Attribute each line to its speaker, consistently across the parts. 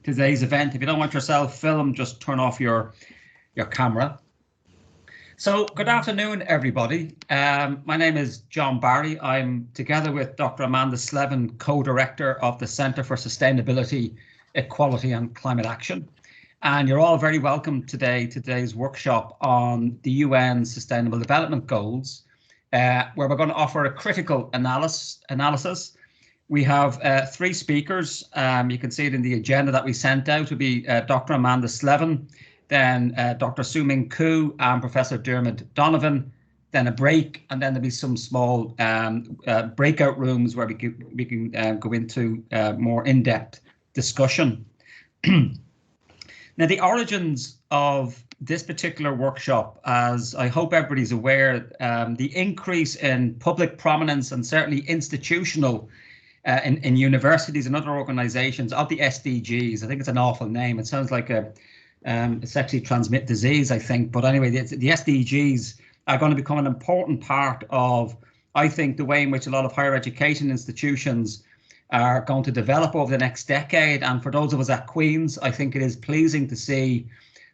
Speaker 1: today's event. If you don't want yourself filmed, just turn off your camera. So good afternoon, everybody. My name is John Barry. I'm together with Dr. Amanda Slevin, co-director of the Centre for Sustainability, Equality and Climate Action. And you're all very welcome today's workshop on the UN Sustainable Development Goals, where we're going to offer a critical analysis. We have three speakers. You can see it in the agenda that we sent out. It'll be Dr. Amanda Slevin, then Dr. Soo-Min Koo and Professor Dermot Donovan, then a break, and then there'll be some small breakout rooms where we can go into more in-depth discussion. Now, the origins of this particular workshop, as I hope everybody's aware, the increase in public prominence and certainly institutional in universities and other organizations of the SDGs. I think it's an awful name. It sounds like a sexually transmitted disease, I think. But anyway, the SDGs are going to become an important part of, I think, the way in which a lot of higher education institutions are going to develop over the next decade. And for those of us at Queen's, I think it is pleasing to see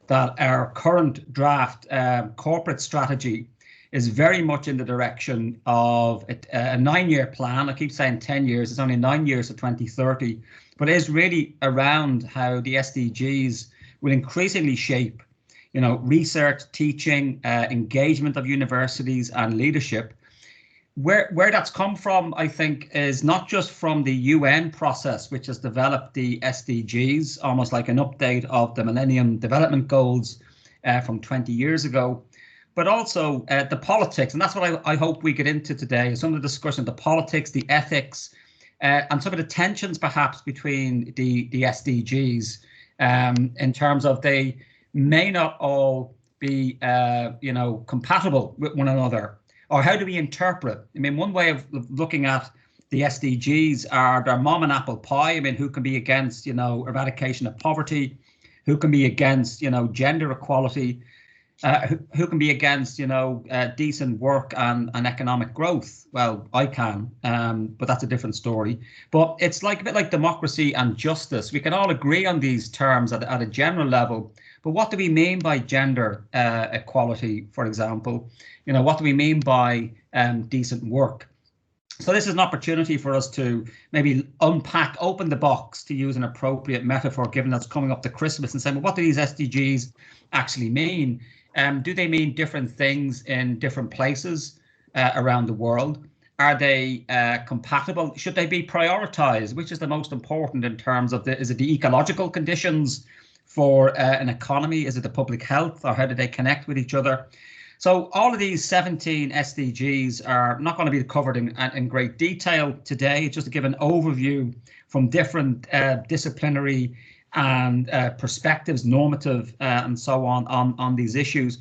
Speaker 1: that our current draft corporate strategy is very much in the direction of a 9-year plan. I keep saying 10 years, it's only 9 years to 2030, but it is really around how the SDGs will increasingly shape, research, teaching, engagement of universities and leadership. Where that's come from, I think, is not just from the UN process, which has developed the SDGs, almost like an update of the Millennium Development Goals from 20 years ago, but also the politics. And that's what I hope we get into today, some of the discussion, the politics, the ethics, and some of the tensions perhaps between the SDGs in terms of they may not all be, compatible with one another. Or how do we interpret? I mean, one way of looking at the SDGs are their mom and apple pie. I mean, who can be against, eradication of poverty? Who can be against, gender equality? Who can be against, decent work and economic growth? Well, I can, but that's a different story. But it's like a bit like democracy and justice. We can all agree on these terms at a general level. But what do we mean by gender equality, for example? What do we mean by decent work? So this is an opportunity for us to maybe open the box, to use an appropriate metaphor, given that's coming up to Christmas, and say, well, what do these SDGs actually mean? Do they mean different things in different places around the world? Are they compatible? Should they be prioritized? Which is the most important in terms of is it the ecological conditions for an economy? Is it the public health, or how do they connect with each other? So all of these 17 SDGs are not going to be covered in great detail today, just to give an overview from different disciplinary and perspectives, normative and so on these issues.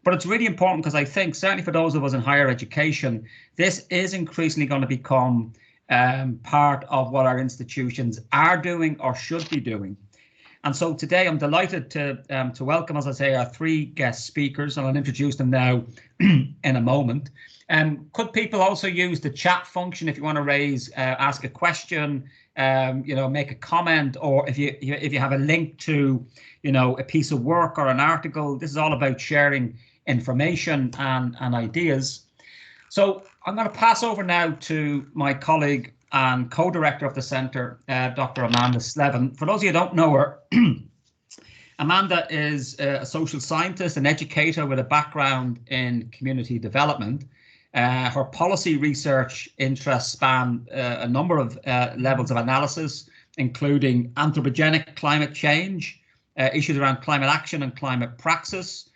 Speaker 1: But it's really important because I think, certainly for those of us in higher education, this is increasingly going to become part of what our institutions are doing or should be doing. And so today I'm delighted to welcome, as I say, our three guest speakers, and I'll introduce them now in a moment. Could people also use the chat function if you want to ask a question, make a comment, or if you have a link to, a piece of work or an article? This is all about sharing information and ideas. So I'm going to pass over now to my colleague and co-director of the centre, Dr. Amanda Slevin. For those of you who don't know her, Amanda is a social scientist, an educator with a background in community development. Her policy research interests span a number of levels of analysis, including anthropogenic climate change, issues around climate action and climate praxis,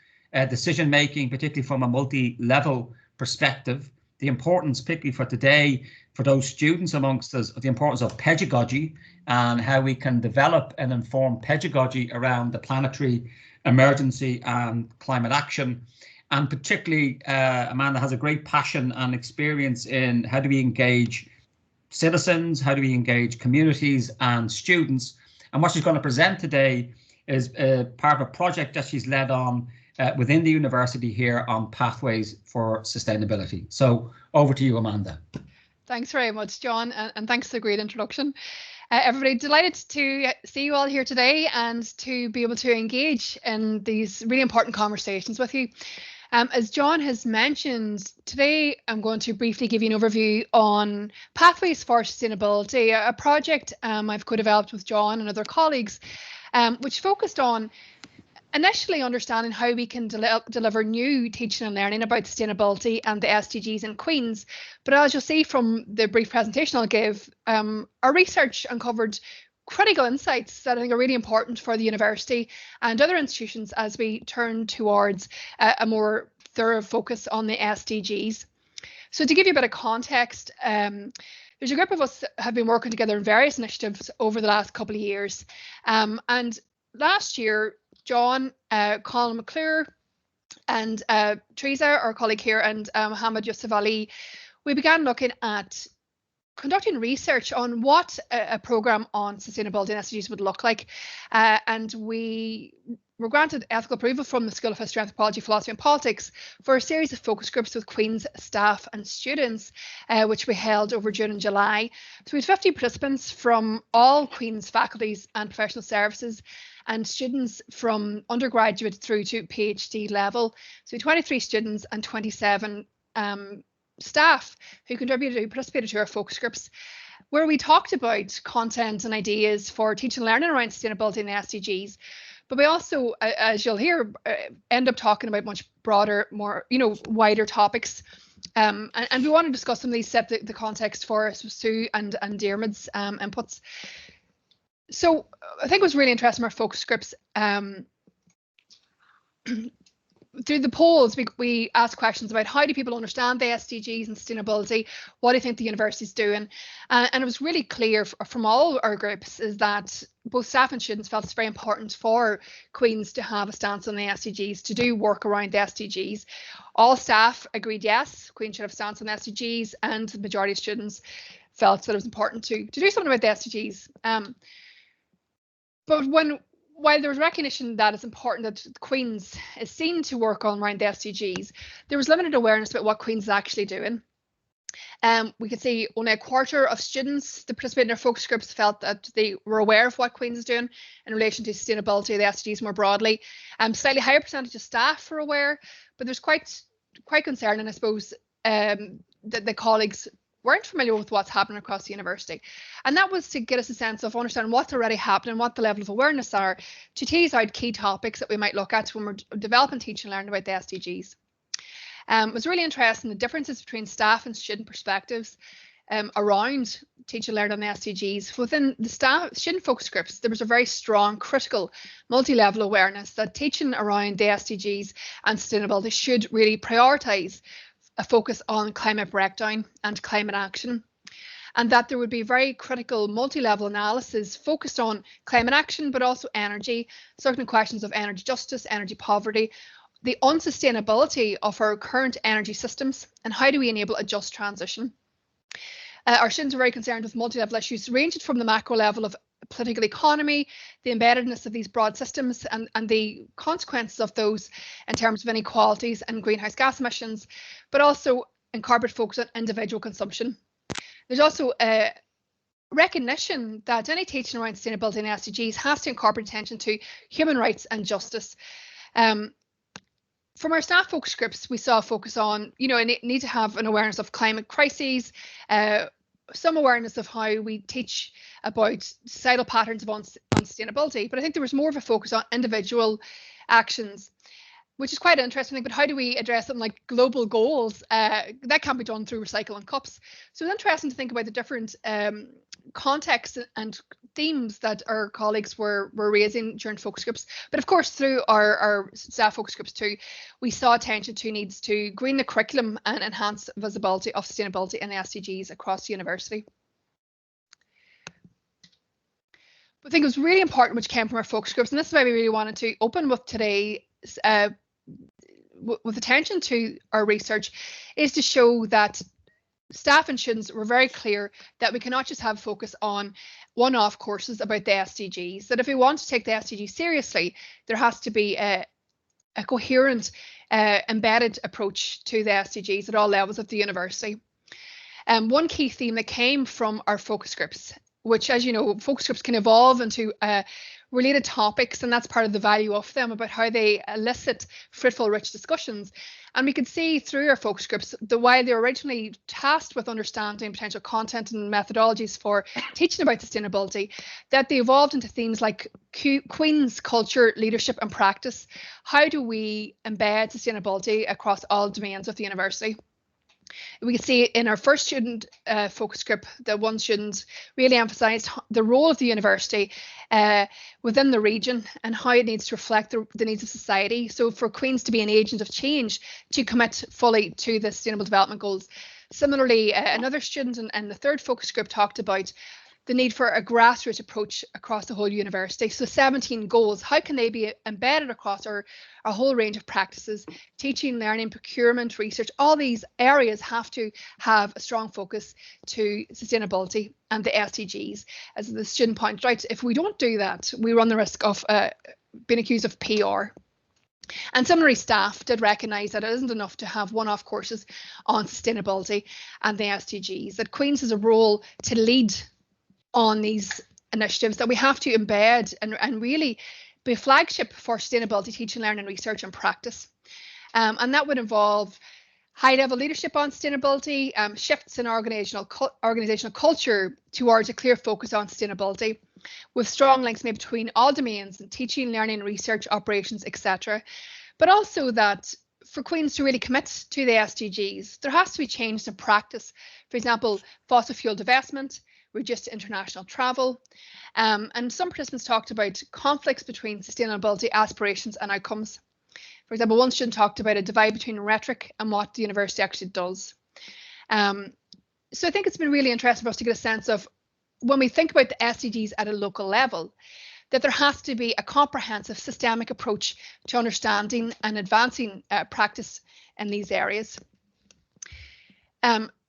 Speaker 1: decision making, particularly from a multi-level perspective, the importance, particularly for today, for those students amongst us, of the importance of pedagogy and how we can develop and inform pedagogy around the planetary emergency and climate action. And particularly, Amanda has a great passion and experience in how do we engage citizens, how do we engage communities and students. And what she's going to present today is part of a project that she's led on within the university here on pathways for sustainability. So over to you, Amanda.
Speaker 2: Thanks very much, John, and thanks for the great introduction. Everybody, delighted to see you all here today and to be able to engage in these really important conversations with you. As John has mentioned, today I'm going to briefly give you an overview on Pathways for Sustainability, a project I've co-developed with John and other colleagues, which focused on initially understanding how we can deliver new teaching and learning about sustainability and the SDGs in Queen's. But as you'll see from the brief presentation I'll give, our research uncovered critical insights that I think are really important for the university and other institutions as we turn towards a more thorough focus on the SDGs. So to give you a bit of context, there's a group of us that have been working together in various initiatives over the last couple of years. And last year, John, Colin McClure and Teresa, our colleague here, and Mohammed Yusuf Ali, we began looking at conducting research on what a programme on sustainability and SDGs would look like. And we were granted ethical approval from the School of History, Anthropology, Philosophy and Politics for a series of focus groups with Queen's staff and students, which we held over June and July. So we had 50 participants from all Queen's faculties and professional services, and students from undergraduate through to PhD level. So 23 students and 27 staff who participated to our focus groups, where we talked about content and ideas for teaching and learning around sustainability and the SDGs. But we also, as you'll hear, end up talking about much broader, more wider topics. And we want to discuss some of these, set the context for us with Sue and Diarmaid's inputs. So I think it was really interesting, our focus groups. Through the polls, we asked questions about how do people understand the SDGs and sustainability, what do you think the university's doing? And it was really clear from all our groups is that both staff and students felt it's very important for Queen's to have a stance on the SDGs, to do work around the SDGs. All staff agreed yes, Queen should have a stance on the SDGs, and the majority of students felt that it was important to do something about the SDGs. But while there was recognition that it's important that Queen's is seen to work on around the SDGs, there was limited awareness about what Queen's is actually doing. We could see only a quarter of students that participated in our focus groups felt that they were aware of what Queen's is doing in relation to sustainability of the SDGs more broadly. Slightly higher percentage of staff were aware, but there's quite concerning, I suppose, that the colleagues weren't familiar with what's happening across the university. And that was to get us a sense of understanding what's already happening, what the level of awareness are, to tease out key topics that we might look at when we're developing teaching and learning about the SDGs. It was really interesting, the differences between staff and student perspectives around teaching and learning on the SDGs. Within the student focus groups, there was a very strong, critical, multi-level awareness that teaching around the SDGs and sustainability should really prioritise a focus on climate breakdown and climate action, and that there would be very critical multi-level analysis focused on climate action, but also energy, certain questions of energy justice, energy poverty, the unsustainability of our current energy systems, and how do we enable a just transition. Our students are very concerned with multi-level issues ranging from the macro level of political economy, the embeddedness of these broad systems and the consequences of those in terms of inequalities and greenhouse gas emissions, but also in corporate focus on individual consumption. There's also a recognition that any teaching around sustainability and SDGs has to incorporate attention to human rights and justice. From our staff focus groups, we saw a focus on, need to have an awareness of climate crises, some awareness of how we teach about societal patterns of unsustainability, but I think there was more of a focus on individual actions, which is quite interesting. But how do we address something like global goals? That can't be done through recycling cups. So it's interesting to think about the different contexts and themes that our colleagues were raising during focus groups. But of course, through our staff focus groups too, we saw attention to needs to green the curriculum and enhance visibility of sustainability and the SDGs across the university. I think it was really important, which came from our focus groups, and this is why we really wanted to open with today with attention to our research, is to show that staff and students were very clear that we cannot just have focus on one-off courses about the SDGs, that if we want to take the SDGs seriously, there has to be a coherent, embedded approach to the SDGs at all levels of the university. One key theme that came from our focus groups which, as you know, focus groups can evolve into related topics, and that's part of the value of them, about how they elicit fruitful, rich discussions. And we could see through our focus groups that while they were originally tasked with understanding potential content and methodologies for teaching about sustainability, that they evolved into themes like Queen's culture, leadership and practice. How do we embed sustainability across all domains of the university? We can see in our first student focus group that one student really emphasised the role of the university within the region and how it needs to reflect the needs of society. So for Queen's to be an agent of change, to commit fully to the Sustainable Development Goals. Similarly, another student in the third focus group talked about the need for a grassroots approach across the whole university. So 17 goals, how can they be embedded across our whole range of practices, teaching, learning, procurement, research? All these areas have to have a strong focus to sustainability and the SDGs. As the student pointed out, if we don't do that, we run the risk of being accused of PR. And similarly, staff did recognise that it isn't enough to have one-off courses on sustainability and the SDGs, that Queen's has a role to lead on these initiatives, that we have to embed and really be a flagship for sustainability teaching, learning, research and practice. And that would involve high-level leadership on sustainability, shifts in organisational culture towards a clear focus on sustainability, with strong links made between all domains and teaching, learning, research, operations, etc. But also that for Queen's to really commit to the SDGs, there has to be change in practice. For example, fossil fuel divestment, reduced international travel. And some participants talked about conflicts between sustainability aspirations and outcomes. For example, one student talked about a divide between rhetoric and what the university actually does. So I think it's been really interesting for us to get a sense of, when we think about the SDGs at a local level, that there has to be a comprehensive systemic approach to understanding and advancing practice in these areas.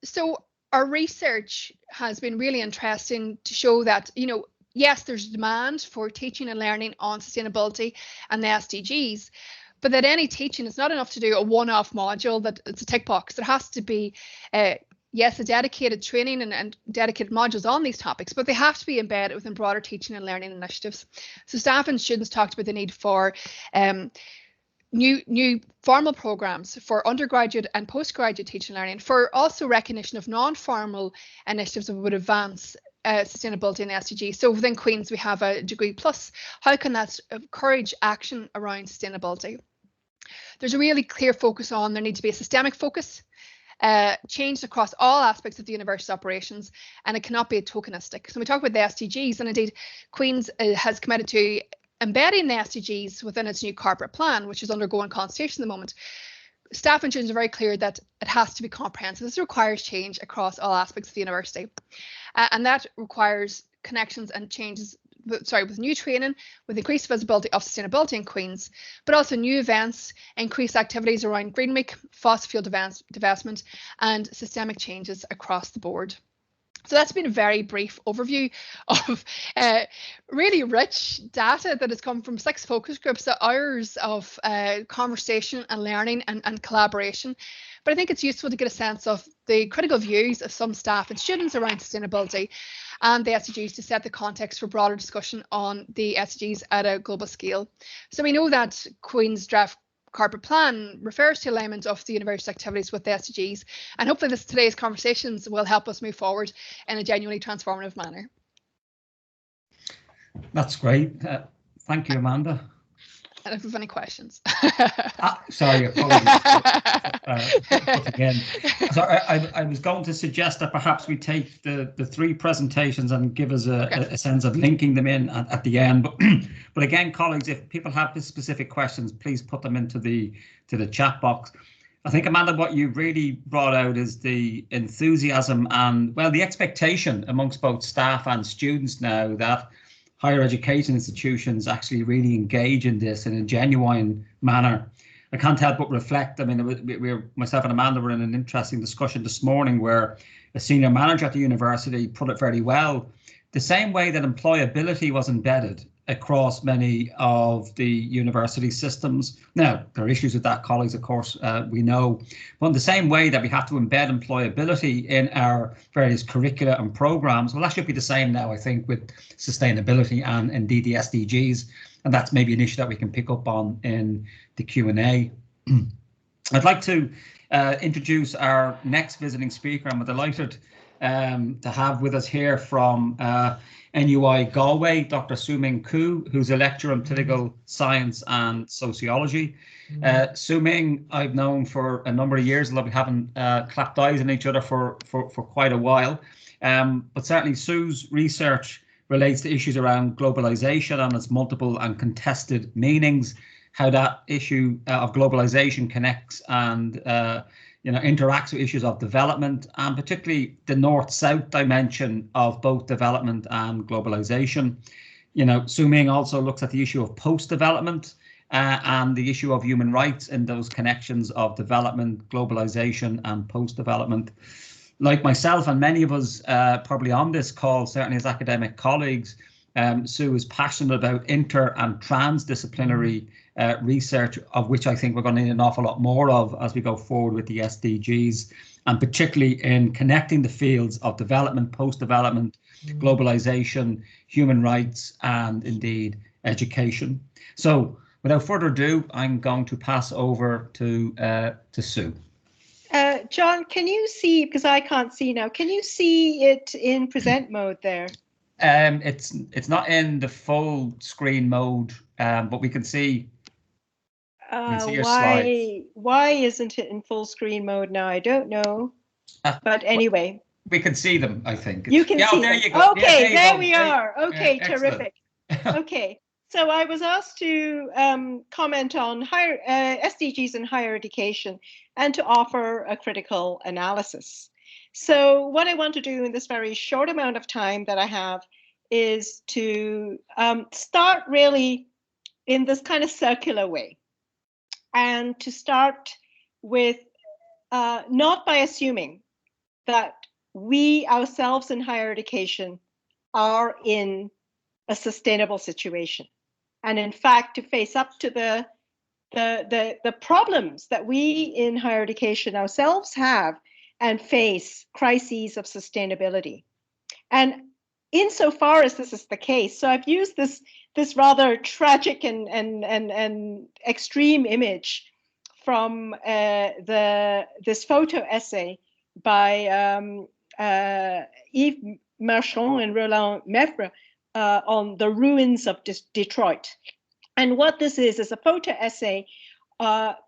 Speaker 2: So our research has been really interesting to show that, you know, yes, there's demand for teaching and learning on sustainability and the SDGs, but that any teaching is not enough to do a one-off module, that it's a tick box. There has to be, yes, a dedicated training and dedicated modules on these topics, but they have to be embedded within broader teaching and learning initiatives. So staff and students talked about the need for new formal programs for undergraduate and postgraduate teaching and learning, for also recognition of non-formal initiatives that would advance sustainability and SDGs. So within Queen's, we have a degree plus. How can that encourage action around sustainability? There's a really clear focus on there needs to be a systemic focus, changed across all aspects of the university's operations, and it cannot be tokenistic. So we talk about the SDGs, and indeed Queen's has committed to embedding the SDGs within its new corporate plan, which is undergoing consultation at the moment. Staff and students are very clear that it has to be comprehensive. This requires change across all aspects of the university, and that requires connections and changes, with new training, with increased visibility of sustainability in Queen's, but also new events, increased activities around Green Week, fossil fuel divestment, and systemic changes across the board. So that's been a very brief overview of really rich data that has come from 6 focus groups, hours of conversation and learning and collaboration. But I think it's useful to get a sense of the critical views of some staff and students around sustainability and the SDGs to set the context for broader discussion on the SDGs at a global scale. So we know that Queen's draft corporate plan refers to alignment of the university's activities with the SDGs, and hopefully today's conversations will help us move forward in a genuinely transformative manner.
Speaker 1: That's great. Thank you, Amanda.
Speaker 2: And if you have any questions.
Speaker 1: Sorry, apologies. Again. So I was going to suggest that perhaps we take the 3 presentations and give us a sense of linking them in at the end. But again, colleagues, if people have specific questions, please put them into the chat box. I think, Amanda, what you really brought out is the enthusiasm and, well, the expectation amongst both staff and students now that higher education institutions actually really engage in this in a genuine manner. I can't help but reflect. I mean, myself and Amanda were in an interesting discussion this morning where a senior manager at the university put it very well, the same way that employability was embedded across many of the university systems. Now, there are issues with that, colleagues, of course, we know, but in the same way that we have to embed employability in our various curricula and programs, well, that should be the same now, I think, with sustainability and indeed the SDGs. And that's maybe an issue that we can pick up on in the Q&A. I'd like to introduce our next visiting speaker. I'm delighted to have with us here from NUI Galway, Dr. Su-Ming Koo, who's a lecturer in political science and sociology. Su-Ming, I've known for a number of years, although we haven't clapped eyes on each other for quite a while. But certainly Sue's research relates to issues around globalization and its multiple and contested meanings, how that issue of globalization connects and interacts with issues of development, and particularly the north-south dimension of both development and globalization. Su-Ming also looks at the issue of post-development and the issue of human rights in those connections of development, globalization, and post-development. Like myself and many of us probably on this call, certainly as academic colleagues, Sue is passionate about inter and transdisciplinary research, of which I think we're going to need an awful lot more of as we go forward with the SDGs, and particularly in connecting the fields of development, post-development, globalization, human rights, and indeed education. So without further ado, I'm going to pass over to Sue.
Speaker 3: John, can you see, because I can't see now, can you see it in present mode there?
Speaker 1: It's not in the full screen mode, but we can see, your slides.
Speaker 3: Why isn't it in full screen mode now? I don't know. But anyway.
Speaker 1: We can see them, I think.
Speaker 3: You can see
Speaker 1: there
Speaker 3: them.
Speaker 1: you go.
Speaker 3: Okay,
Speaker 1: yeah,
Speaker 3: there we are. Okay,
Speaker 1: terrific.
Speaker 3: Okay. So I was asked to comment on SDGs in higher education and to offer a critical analysis. So what I want to do in this very short amount of time that I have is to start really in this kind of circular way, and to start with not by assuming that we ourselves in higher education are in a sustainable situation. And in fact, to face up to the problems that we in higher education ourselves have and face crises of sustainability. And insofar as this is the case, so I've used this rather tragic and extreme image from this photo essay by Yves Marchand and Roland Meffre on the ruins of Detroit. And what this is a photo essay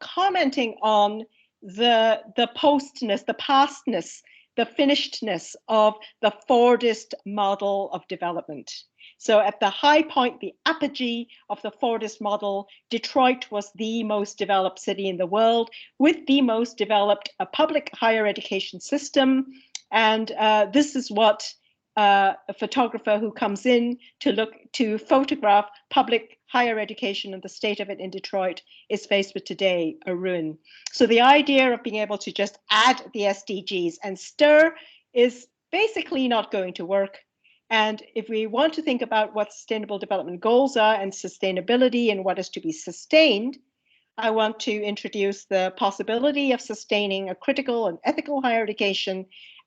Speaker 3: commenting on the postness, the pastness, the finishedness of the Fordist model of development. So at the high point, the apogee of the Fordist model, Detroit was the most developed city in the world with the most developed public higher education system. And this is what a photographer who comes in to photograph public higher education and the state of it in Detroit is faced with today, a ruin. So the idea of being able to just add the SDGs and stir is basically not going to work. And if we want to think about what sustainable development goals are and sustainability and what is to be sustained, I want to introduce the possibility of sustaining a critical and ethical higher education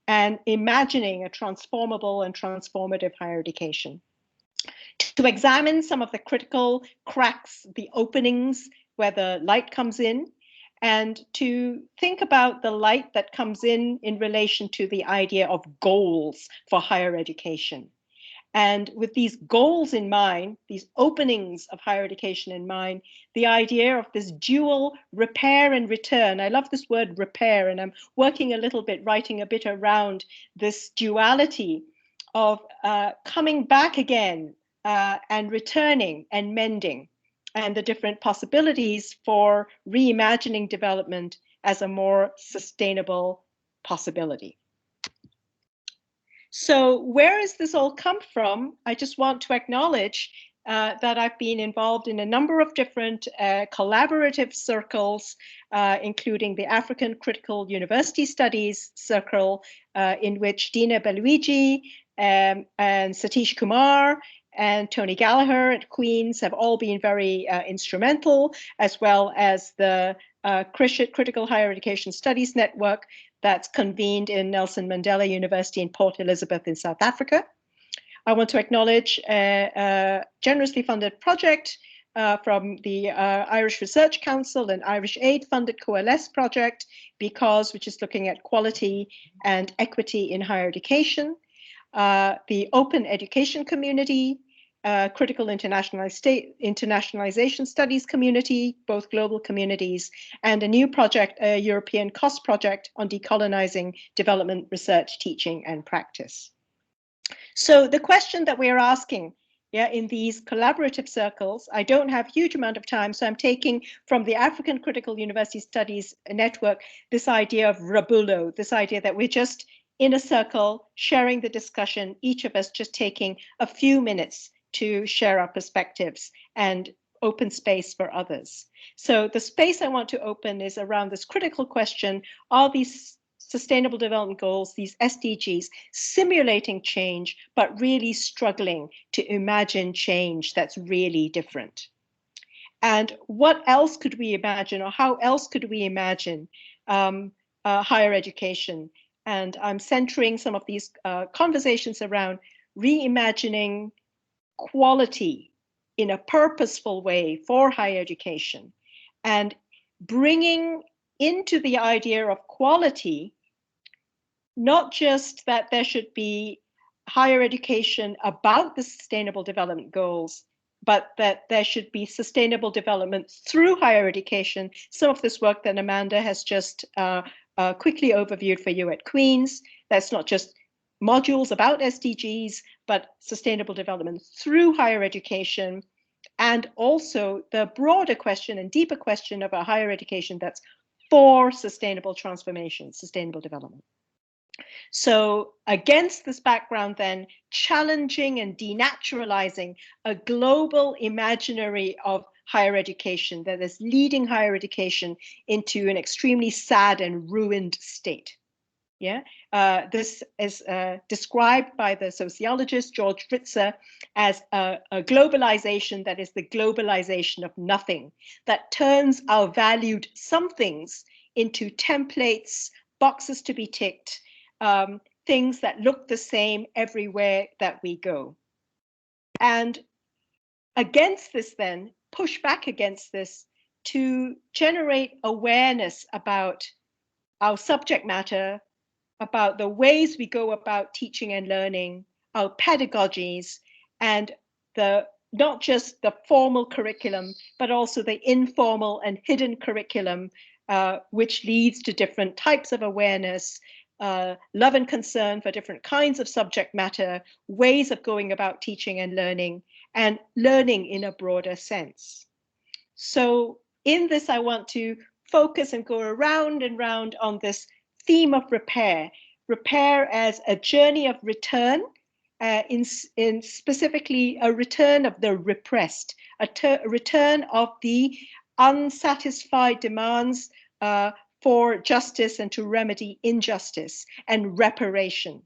Speaker 3: and imagining a transformable and transformative higher education. To examine some of the critical cracks, the openings where the light comes in, and to think about the light that comes in relation to the idea of goals for higher education. And with these goals in mind, these openings of higher education in mind, the idea of this dual repair and return. I love this word repair, and I'm working a little bit, writing a bit around this duality of coming back again and returning and mending, and the different possibilities for reimagining development as a more sustainable possibility. So where has this all come from? I just want to acknowledge that I've been involved in a number of different collaborative circles, including the African Critical University Studies Circle, in which Dina Beluigi and Satish Kumar and Tony Gallagher at Queen's have all been very instrumental, as well as the Critical Higher Education Studies Network that's convened in Nelson Mandela University in Port Elizabeth in South Africa. I want to acknowledge a generously funded project from the Irish Research Council and Irish Aid funded Coalesce project, which is looking at quality and equity in higher education. The Open Education Community, Critical Internationalization Studies Community, both global communities, and a new project, a European cost project on decolonizing development research, teaching, and practice. So the question that we're asking in these collaborative circles, I don't have a huge amount of time, so I'm taking from the African Critical University Studies Network this idea of Rabulo, this idea that we're just in a circle, sharing the discussion, each of us just taking a few minutes to share our perspectives and open space for others. So the space I want to open is around this critical question: are these Sustainable Development Goals, these SDGs, simulating change, but really struggling to imagine change that's really different? And what else could we imagine, or how else could we imagine higher education? And I'm centering some of these conversations around reimagining quality in a purposeful way for higher education, and bringing into the idea of quality, not just that there should be higher education about the Sustainable Development Goals, but that there should be sustainable development through higher education. Some of this work that Amanda has just quickly overviewed for you at Queen's, that's not just modules about SDGs, but sustainable development through higher education, and also the broader question and deeper question of a higher education that's for sustainable transformation, sustainable development. So against this background, then, challenging and denaturalizing a global imaginary of higher education that is leading higher education into an extremely sad and ruined state. This is described by the sociologist George Fritzer as a globalization that is the globalization of nothing, that turns our valued somethings into templates, boxes to be ticked, things that look the same everywhere that we go. And against this, then, push back against this to generate awareness about our subject matter, about the ways we go about teaching and learning, our pedagogies, and not just the formal curriculum, but also the informal and hidden curriculum, which leads to different types of awareness, love and concern for different kinds of subject matter, ways of going about teaching and learning in a broader sense. So in this, I want to focus and go around and round on this theme of repair as a journey of return, in specifically a return of the repressed, a return of the unsatisfied demands for justice and to remedy injustice and reparation.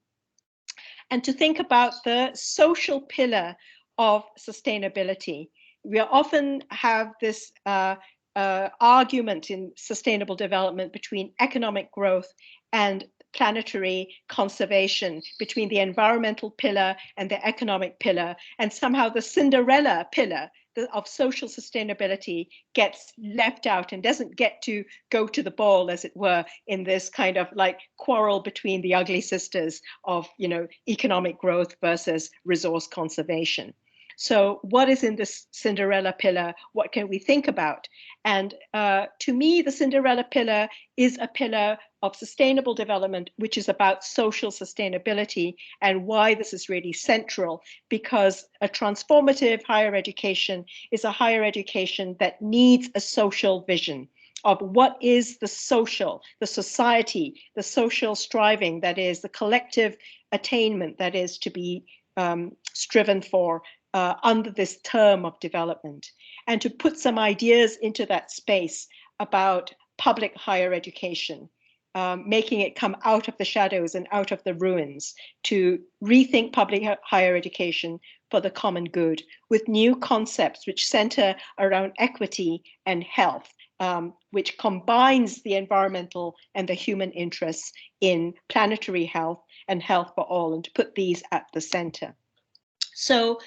Speaker 3: And to think about the social pillar of sustainability. We often have this argument in sustainable development between economic growth and planetary conservation, between the environmental pillar and the economic pillar, and somehow the Cinderella pillar of social sustainability gets left out and doesn't get to go to the ball, as it were, in this kind of like quarrel between the ugly sisters of, economic growth versus resource conservation. So what is in this Cinderella pillar? What can we think about? And to me, the Cinderella pillar is a pillar of sustainable development, which is about social sustainability, and why this is really central, because a transformative higher education is a higher education that needs a social vision of what is the social, the society, the social striving, that is the collective attainment that is to be striven for under this term of development, and to put some ideas into that space about public higher education, making it come out of the shadows and out of the ruins, to rethink public higher education for the common good with new concepts which center around equity and health, which combines the environmental and the human interests in planetary health and health for all, and to put these at the center. So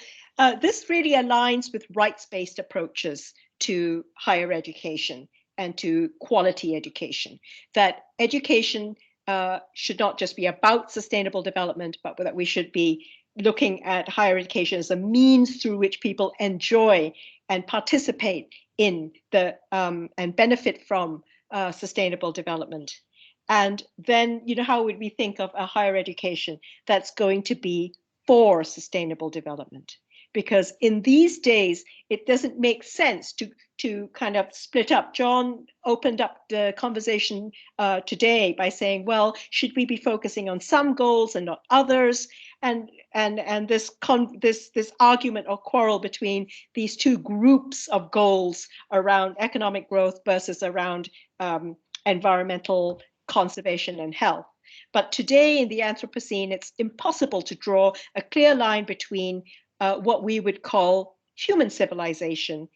Speaker 3: this really aligns with rights-based approaches to higher education and to quality education, that education should not just be about sustainable development, but that we should be looking at higher education as a means through which people enjoy and participate in the and benefit from sustainable development. And then, how would we think of a higher education that's going to be for sustainable development? Because in these days, it doesn't make sense to kind of split up. John opened up the conversation today by saying, well, should we be focusing on some goals and not others? And this argument or quarrel between these two groups of goals around economic growth versus around environmental conservation and health. But today in the Anthropocene, it's impossible to draw a clear line between what we would call human civilization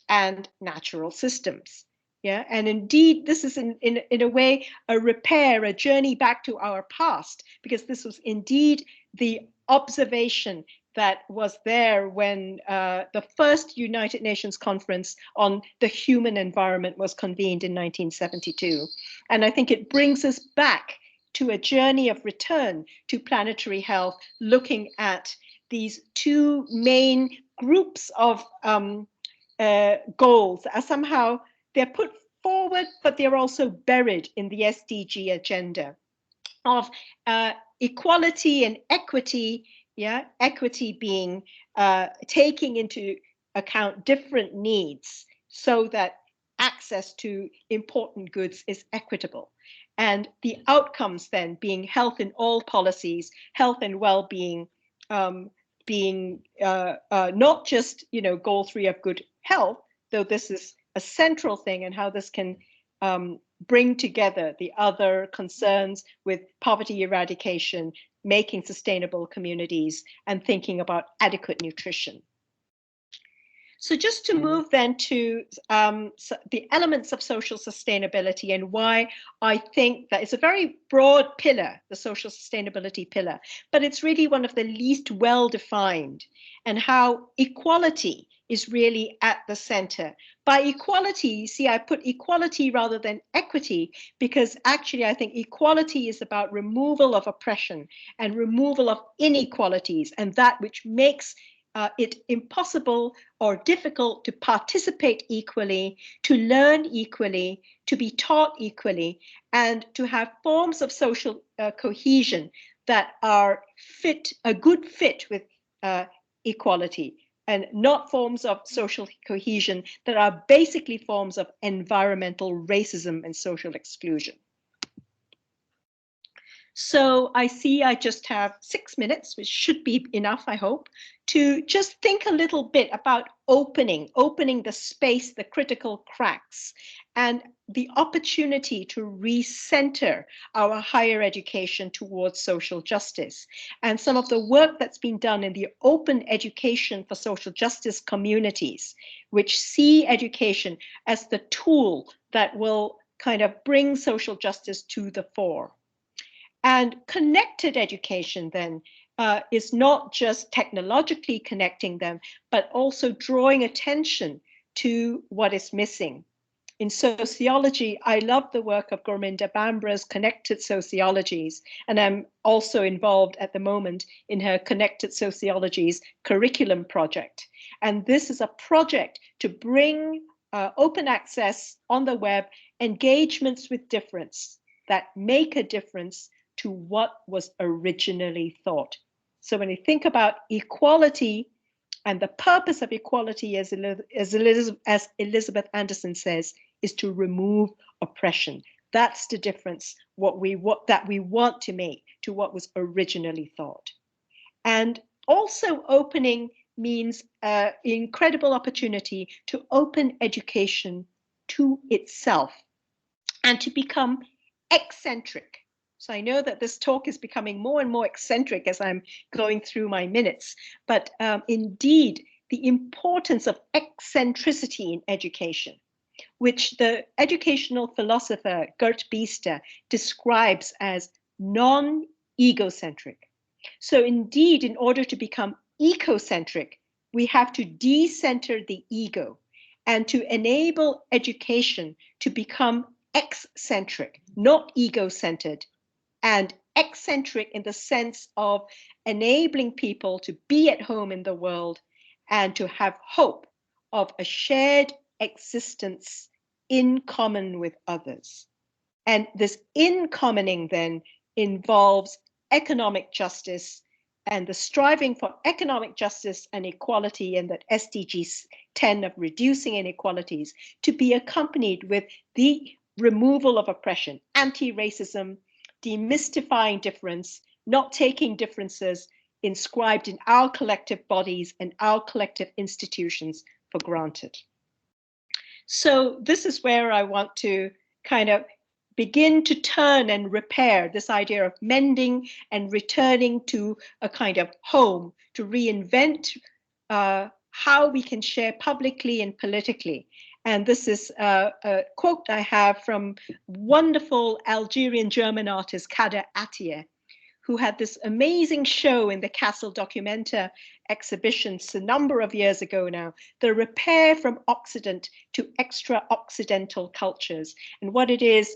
Speaker 3: and natural systems. Yeah, and indeed, this is in a way a repair, a journey back to our past, because this was indeed the observation that was there when the first United Nations Conference on the Human Environment was convened in 1972. And I think it brings us back to a journey of return to planetary health, looking at these two main groups of goals that are somehow, they're put forward, but they're also buried in the SDG agenda of equality and equity. Yeah, equity being taking into account different needs so that access to important goods is equitable. And the outcomes then being health in all policies, health and well-being, being not just, goal 3 of good health, though this is a central thing, and how this can bring together the other concerns with poverty eradication, making sustainable communities, and thinking about adequate nutrition. So just to move then to the elements of social sustainability, and why I think that it's a very broad pillar, the social sustainability pillar, but it's really one of the least well-defined, and how equality is really at the center. By equality, you see, I put equality rather than equity, because actually I think equality is about removal of oppression and removal of inequalities, and that which makes it impossible or difficult to participate equally, to learn equally, to be taught equally, and to have forms of social cohesion that are a good fit with equality, and not forms of social cohesion that are basically forms of environmental racism and social exclusion. So I see I just have 6 minutes, which should be enough, I hope, to just think a little bit about opening the space, the critical cracks, and the opportunity to recenter our higher education towards social justice. And some of the work that's been done in the open education for social justice communities, which see education as the tool that will kind of bring social justice to the fore. And connected education then is not just technologically connecting them, but also drawing attention to what is missing. In sociology, I love the work of Gurminder Bambra's Connected Sociologies, and I'm also involved at the moment in her Connected Sociologies curriculum project. And this is a project to bring open access on the web, engagements with difference that make a difference to what was originally thought. So when you think about equality, and the purpose of equality, as Elizabeth Anderson says, is to remove oppression. That's the difference that we want to make to what was originally thought. And also opening means incredible opportunity to open education to itself and to become eccentric. So I know that this talk is becoming more and more eccentric as I'm going through my minutes, but indeed, the importance of eccentricity in education, which the educational philosopher Gert Biester describes as non-egocentric. So indeed, in order to become ecocentric, we have to decenter the ego and to enable education to become eccentric, not ego-centered, and eccentric in the sense of enabling people to be at home in the world and to have hope of a shared existence in common with others. And this in commoning then involves economic justice and the striving for economic justice and equality, and that SDGs 10 of reducing inequalities, to be accompanied with the removal of oppression, anti-racism, demystifying difference, not taking differences inscribed in our collective bodies and our collective institutions for granted. So this is where I want to kind of begin to turn and repair this idea of mending and returning to a kind of home, to reinvent how we can share publicly and politically. And this is a quote I have from wonderful Algerian German artist Kader Attieh, who had this amazing show in the Castle Documenta exhibitions a number of years ago now, the repair from Occident to extra-Occidental cultures. And what it is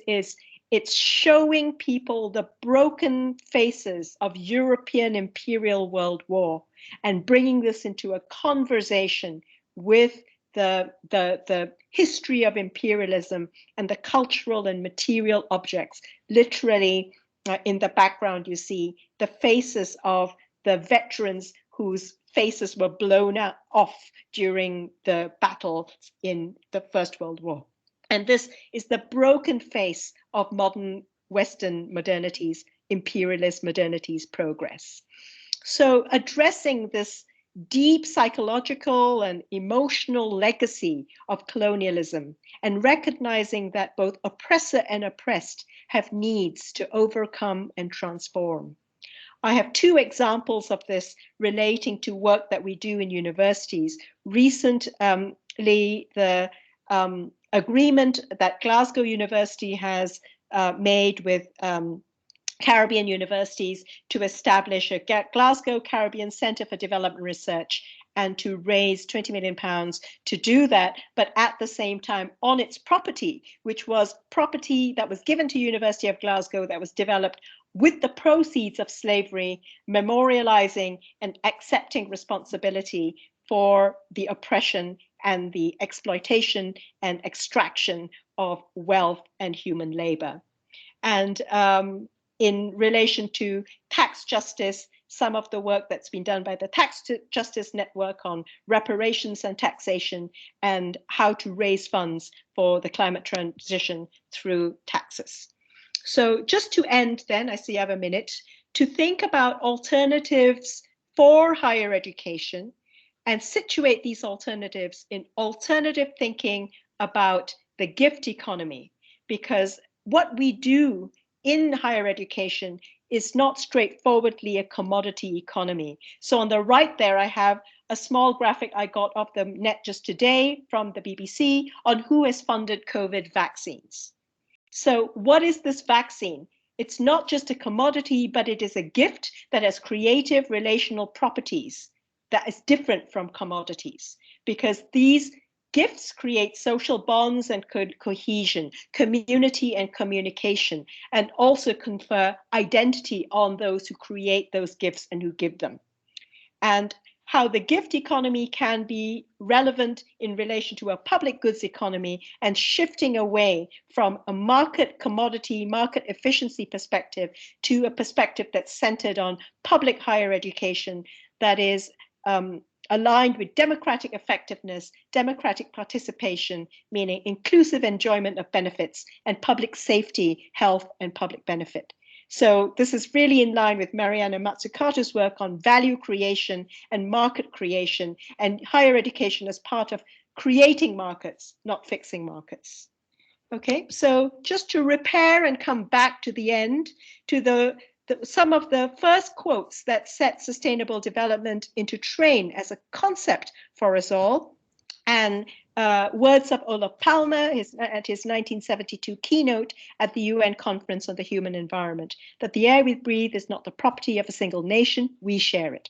Speaker 3: it's showing people the broken faces of European imperial world war and bringing this into a conversation with the history of imperialism and the cultural and material objects. Literally, in the background, you see the faces of the veterans whose faces were blown off during the battle in the First World War. And this is the broken face of modern Western modernities, imperialist modernities progress. So addressing this deep psychological and emotional legacy of colonialism and recognizing that both oppressor and oppressed have needs to overcome and transform. I have two examples of this relating to work that we do in universities. Recently, the agreement that Glasgow University has made with Caribbean universities to establish a Glasgow Caribbean Centre for Development Research and to raise £20 million to do that, but at the same time on its property, which was property that was given to University of Glasgow that was developed with the proceeds of slavery, memorializing and accepting responsibility for the oppression and the exploitation and extraction of wealth and human labor. And in relation to tax justice, some of the work that's been done by the Tax Justice Network on reparations and taxation and how to raise funds for the climate transition through taxes. So just to end then, I see I have a minute, to think about alternatives for higher education and situate these alternatives in alternative thinking about the gift economy, because what we do in higher education is not straightforwardly a commodity economy. So on the right there, I have a small graphic I got off the net just today from the BBC on who has funded COVID vaccines. So what is this vaccine? It's not just a commodity, but it is a gift that has creative relational properties that is different from commodities, because these gifts create social bonds and cohesion, community and communication, and also confer identity on those who create those gifts and who give them. And how the gift economy can be relevant in relation to a public goods economy and shifting away from a market commodity, market efficiency perspective to a perspective that's centered on public higher education that is aligned with democratic effectiveness, democratic participation, meaning inclusive enjoyment of benefits, and public safety, health, and public benefit. So this is really in line with Mariana Mazzucato's work on value creation and market creation, and higher education as part of creating markets, not fixing markets. Okay, so just to repair and come back to the end, to some of the first quotes that set sustainable development into train as a concept for us all, and words of Olof Palme at his 1972 keynote at the UN Conference on the Human Environment, that the air we breathe is not the property of a single nation, we share it.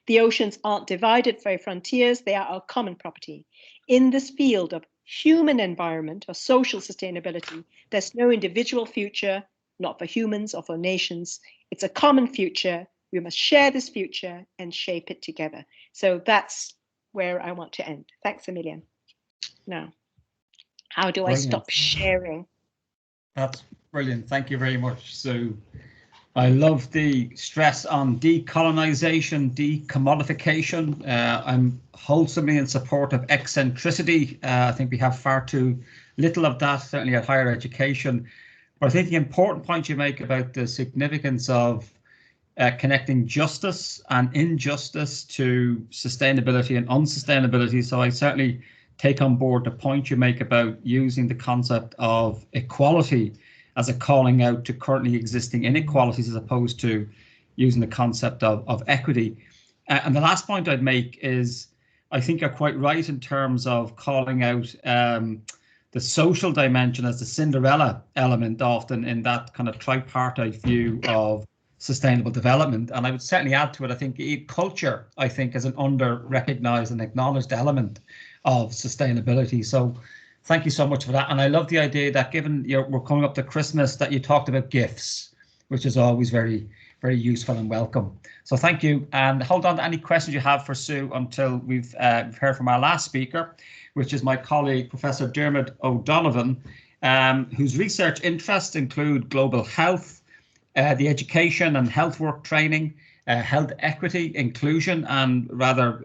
Speaker 3: The oceans aren't divided by frontiers, they are our common property. In this field of human environment or social sustainability, there's no individual future, not for humans or for nations. It's a common future. We must share this future and shape it together. So that's where I want to end. Thanks, Emilian. Now, how do I stop sharing?
Speaker 1: That's brilliant. Thank you very much, Sue. I love the stress on decolonization, decommodification. I'm wholesomely in support of eccentricity. I think we have far too little of that, certainly at higher education. But I think the important point you make about the significance of connecting justice and injustice to sustainability and unsustainability. So I certainly take on board the point you make about using the concept of equality as a calling out to currently existing inequalities, as opposed to using the concept of equity. And the last point I'd make is, I think you're quite right in terms of calling out the social dimension as the Cinderella element, often in that kind of tripartite view of sustainable development. And I would certainly add to it, I think culture, I think, is an under-recognized and acknowledged element of sustainability. So thank you so much for that. And I love the idea that, given we're coming up to Christmas, that you talked about gifts, which is always very, very useful and welcome. So thank you. And hold on to any questions you have for Sue until we've heard from our last speaker, which is my colleague, Professor Dermot O'Donovan, whose research interests include global health, the education and health work training, health equity, inclusion, and rather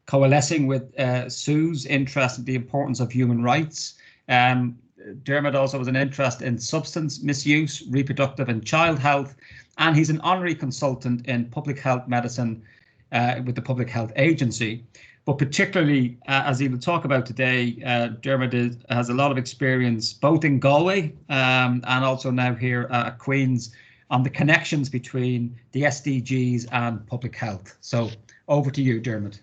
Speaker 1: coalescing with Sue's interest in the importance of human rights. Dermot also has an interest in substance misuse, reproductive and child health, and he's an honorary consultant in public health medicine with the Public Health Agency. But particularly, as he will talk about today, Dermot has a lot of experience both in Galway and also now here at Queen's on the connections between the SDGs and public health. So over to you, Dermot.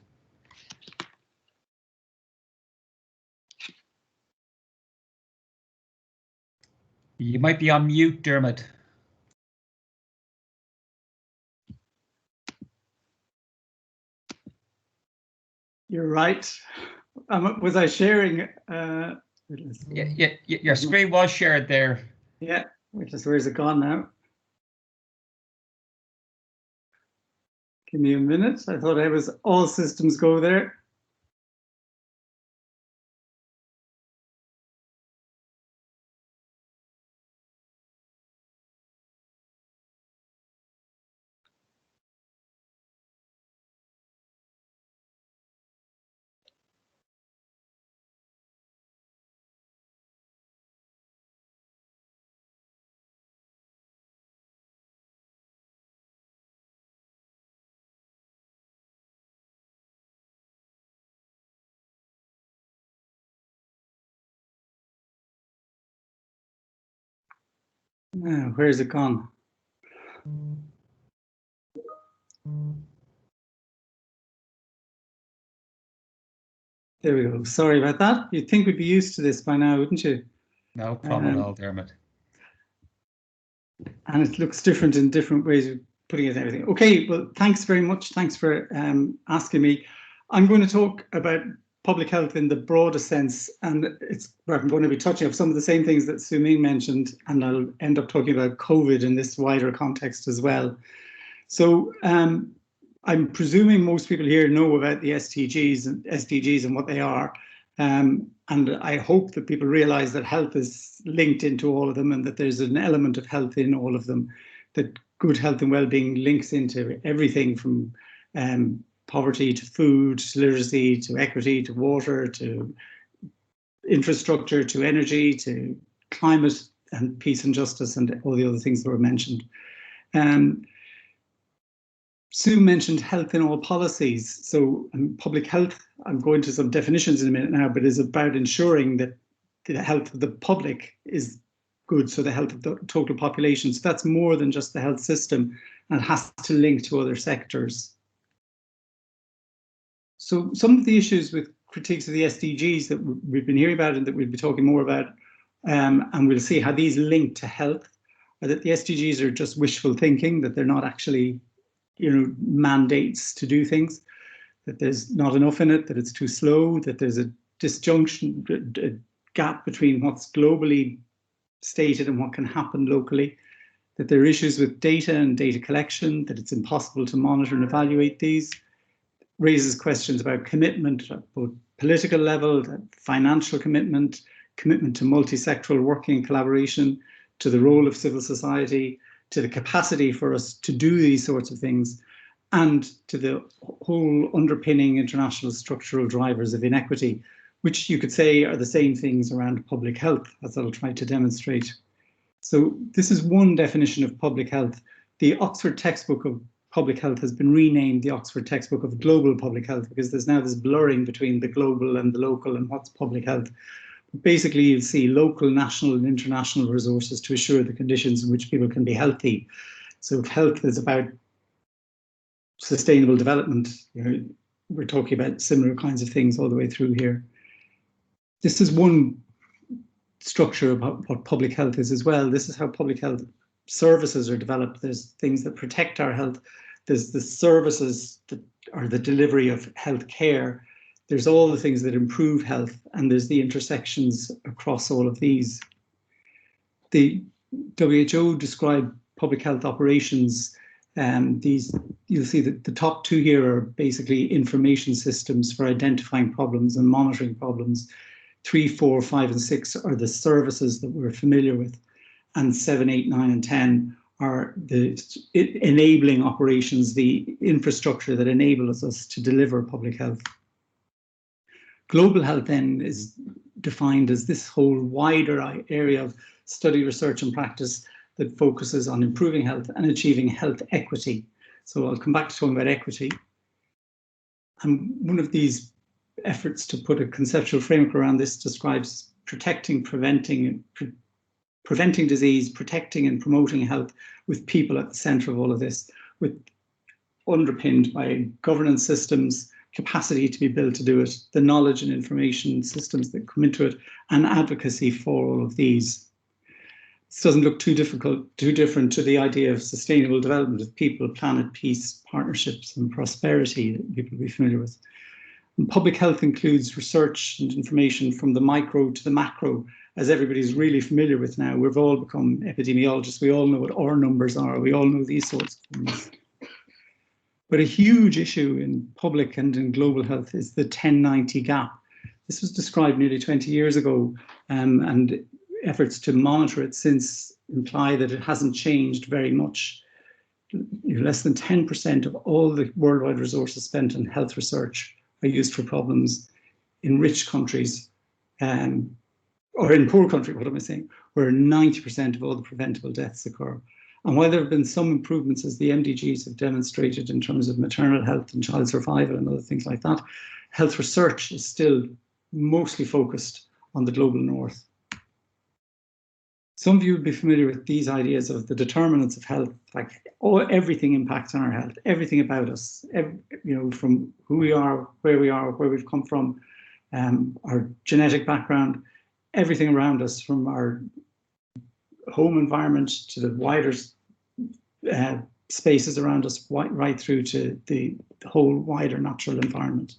Speaker 1: You might be on mute, Dermot.
Speaker 4: You're right. Was I sharing?
Speaker 1: Yeah, your screen was shared there.
Speaker 4: Yeah, where's it gone now? Give me a minute. I thought I was all systems go there. Where's it gone? There we go. Sorry about that. You'd think we'd be used to this by now, wouldn't you?
Speaker 1: No problem at all, Dermot.
Speaker 4: And it looks different in different ways of putting it and everything. Okay, well, thanks very much. Thanks for asking me. I'm going to talk about public health in the broader sense, and I'm going to be touching up some of the same things that Sue Ming mentioned, and I'll end up talking about COVID in this wider context as well. So I'm presuming most people here know about the SDGs and what they are. And I hope that people realize that health is linked into all of them, and that there's an element of health in all of them, that good health and well-being links into everything from poverty to food, to literacy, to equity, to water, to infrastructure, to energy, to climate and peace and justice, and all the other things that were mentioned. Sue mentioned health in all policies. So public health, I'm going to some definitions in a minute now, but is about ensuring that the health of the public is good, so the health of the total population. So that's more than just the health system, and has to link to other sectors. So some of the issues with critiques of the SDGs that we've been hearing about and that we'll be talking more about, and we'll see how these link to health, are that the SDGs are just wishful thinking, that they're not actually, mandates to do things, that there's not enough in it, that it's too slow, that there's a disjunction, a gap between what's globally stated and what can happen locally, that there are issues with data and data collection, that it's impossible to monitor and evaluate these, raises questions about commitment at both political level, financial commitment, commitment to multi-sectoral working and collaboration, to the role of civil society, to the capacity for us to do these sorts of things, and to the whole underpinning international structural drivers of inequity, which you could say are the same things around public health, as I'll try to demonstrate. So this is one definition of public health. The Oxford textbook of public health has been renamed the Oxford textbook of global public health, because there's now this blurring between the global and the local and what's public health. Basically, you'll see local, national and international resources to assure the conditions in which people can be healthy. So if health is about sustainable development, we're talking about similar kinds of things all the way through here. This is one structure about what public health is as well. This is how public health services are developed. There's things that protect our health. There's the services that are the delivery of health care. There's all the things that improve health, and there's the intersections across all of these. The WHO described public health operations. You'll see that the top two here are basically information systems for identifying problems and monitoring problems. 3, 4, 5, and 6 are the services that we're familiar with, and 7, 8, 9, and 10 are the enabling operations, the infrastructure that enables us to deliver public health. Global health then is defined as this whole wider area of study, research, and practice that focuses on improving health and achieving health equity. So I'll come back to talking about equity. And one of these efforts to put a conceptual framework around this describes protecting, preventing disease, protecting and promoting health, with people at the centre of all of this, with underpinned by governance systems, capacity to be built to do it, the knowledge and information systems that come into it, and advocacy for all of these. This doesn't look too different to the idea of sustainable development of people, planet, peace, partnerships, and prosperity that people will be familiar with. And public health includes research and information from the micro to the macro, as everybody's really familiar with now. We've all become epidemiologists. We all know what R numbers are. We all know these sorts of things. But a huge issue in public and in global health is the 1090 gap. This was described nearly 20 years ago, and efforts to monitor it since imply that it hasn't changed very much. Less than 10% of all the worldwide resources spent on health research are used for problems in rich countries, or in poor countries, what am I saying, where 90% of all the preventable deaths occur. And while there have been some improvements, as the MDGs have demonstrated in terms of maternal health and child survival and other things like that, health research is still mostly focused on the global north. Some of you would be familiar with these ideas of the determinants of health, like everything impacts on our health, everything about us, from who we are, where we've come from, our genetic background, everything around us, from our home environment to the wider spaces around us, right through to the whole wider natural environment.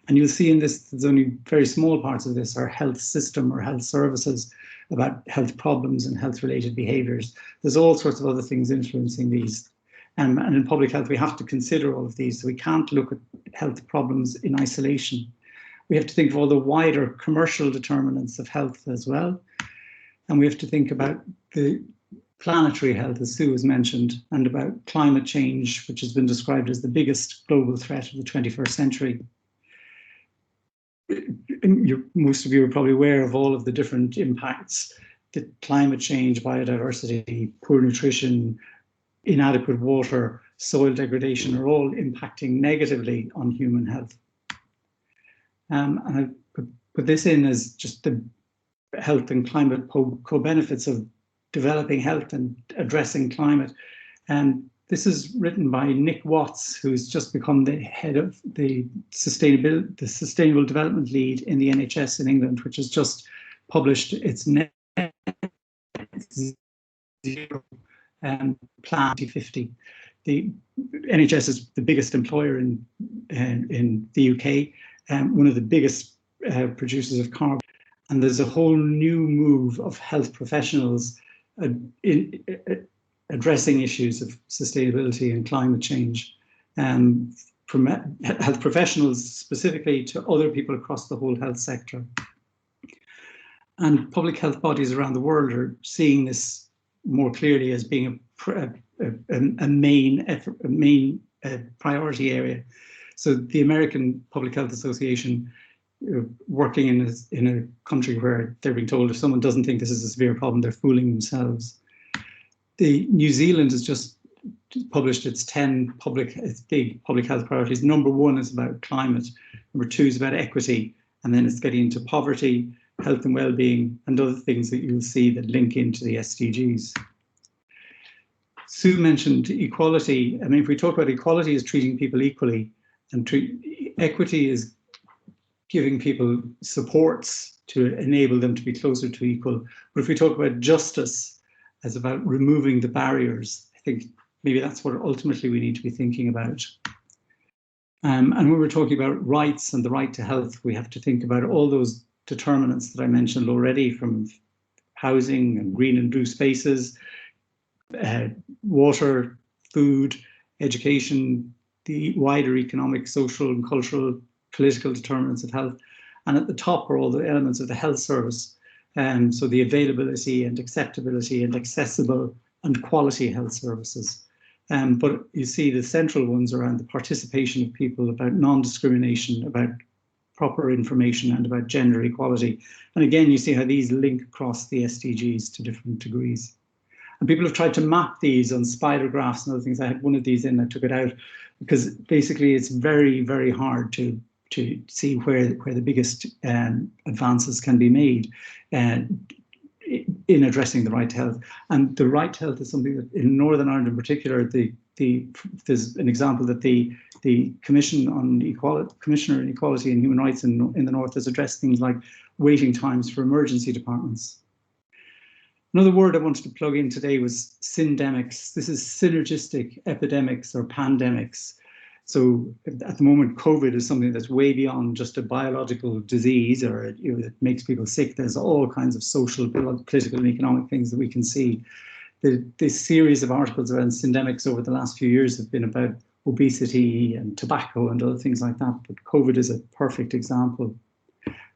Speaker 4: And you'll see in this, there's only very small parts of this are health system or health services about health problems and health related behaviours. There's all sorts of other things influencing these. And in public health, we have to consider all of these. So we can't look at health problems in isolation. We have to think of all the wider commercial determinants of health as well. And we have to think about the planetary health, as Sue has mentioned, and about climate change, which has been described as the biggest global threat of the 21st century. Most of you are probably aware of all of the different impacts that climate change, biodiversity, poor nutrition, inadequate water, soil degradation are all impacting negatively on human health. And I put this in as just health and climate co-benefits of developing health and addressing climate. And this is written by Nick Watts, who's just become the head of the Sustainable Development Lead in the NHS in England, which has just published its net zero plan 2050. The NHS is the biggest employer in the UK, one of the biggest producers of carbon, and there's a whole new move of health professionals in addressing issues of sustainability and climate change, from health professionals specifically to other people across the whole health sector. And public health bodies around the world are seeing this more clearly as being a main priority area. So the American Public Health Association, working in a country where they're being told if someone doesn't think this is a severe problem, they're fooling themselves. New Zealand has just published its 10 big public health priorities. Number 1 is about climate. Number 2 is about equity. And then it's getting into poverty, health and well-being, and other things that you'll see that link into the SDGs. Sue mentioned equality. I mean, if we talk about equality as treating people equally, and equity is giving people supports to enable them to be closer to equal. But if we talk about justice as about removing the barriers, I think maybe that's what ultimately we need to be thinking about. And when we're talking about rights and the right to health, we have to think about all those determinants that I mentioned already, from housing and green and blue spaces, water, food, education, the wider economic, social and cultural, political determinants of health. And at the top are all the elements of the health service. So the availability and acceptability and accessible and quality health services. But you see the central ones around the participation of people, about non-discrimination, about proper information, and about gender equality. And again, you see how these link across the SDGs to different degrees. And people have tried to map these on spider graphs and other things. I had one of these in, I took it out, because basically it's very, very hard to see where the biggest advances can be made in addressing the right to health. And the right to health is something that in Northern Ireland in particular, there's an example that the Commissioner on Equality and Human Rights in the North has addressed things like waiting times for emergency departments. Another word I wanted to plug in today was syndemics. This is synergistic epidemics or pandemics. So at the moment, COVID is something that's way beyond just a biological disease or that makes people sick. There's all kinds of social, political and economic things that we can see. This series of articles around syndemics over the last few years have been about obesity and tobacco and other things like that. But COVID is a perfect example,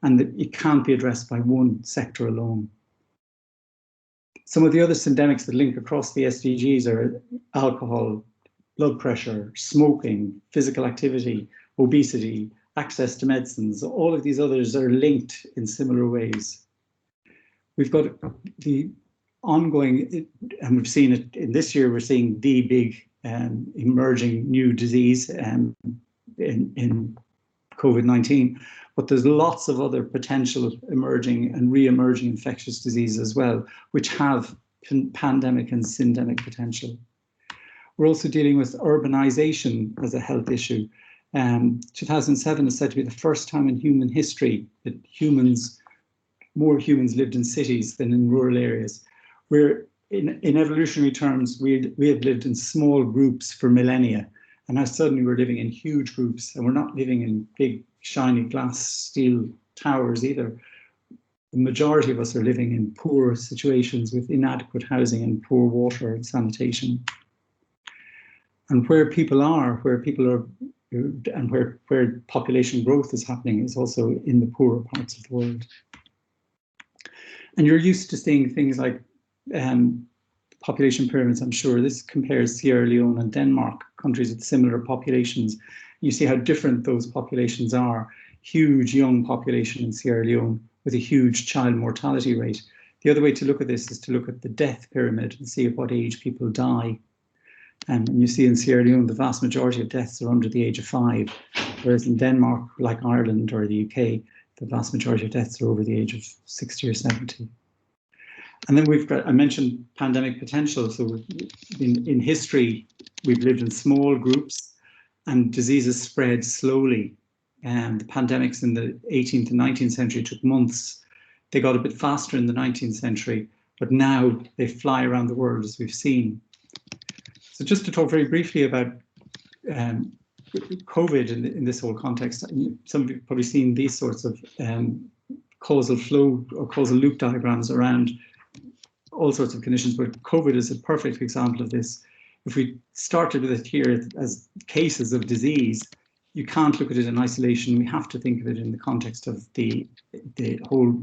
Speaker 4: and that it can't be addressed by one sector alone. Some of the other syndemics that link across the SDGs are alcohol, blood pressure, smoking, physical activity, obesity, access to medicines. All of these others are linked in similar ways. We've got the ongoing, and we've seen it in this year, we're seeing the big emerging new disease in COVID-19, but there's lots of other potential emerging and re-emerging infectious diseases as well, which have pandemic and syndemic potential. We're also dealing with urbanization as a health issue. 2007 is said to be the first time in human history that more humans lived in cities than in rural areas. Where in evolutionary terms, we have lived in small groups for millennia, and now suddenly we're living in huge groups, and we're not living in big, shiny glass steel towers either. The majority of us are living in poor situations with inadequate housing and poor water and sanitation. And where people are, and where population growth is happening is also in the poorer parts of the world. And you're used to seeing things like population pyramids, I'm sure. This compares Sierra Leone and Denmark, countries with similar populations. You see how different those populations are. Huge young population in Sierra Leone with a huge child mortality rate. The other way to look at this is to look at the death pyramid and see at what age people die. And you see in Sierra Leone, the vast majority of deaths are under the age of 5, whereas in Denmark, like Ireland or the UK, the vast majority of deaths are over the age of 60 or 70. And then we've got, I mentioned pandemic potential. So in history, we've lived in small groups and diseases spread slowly. And the pandemics in the 18th and 19th century took months. They got a bit faster in the 19th century, but now they fly around the world, as we've seen. So just to talk very briefly about COVID in this whole context, some of you have probably seen these sorts of causal flow or causal loop diagrams around all sorts of conditions, but COVID is a perfect example of this. If we started with it here as cases of disease, you can't look at it in isolation. We have to think of it in the context of the whole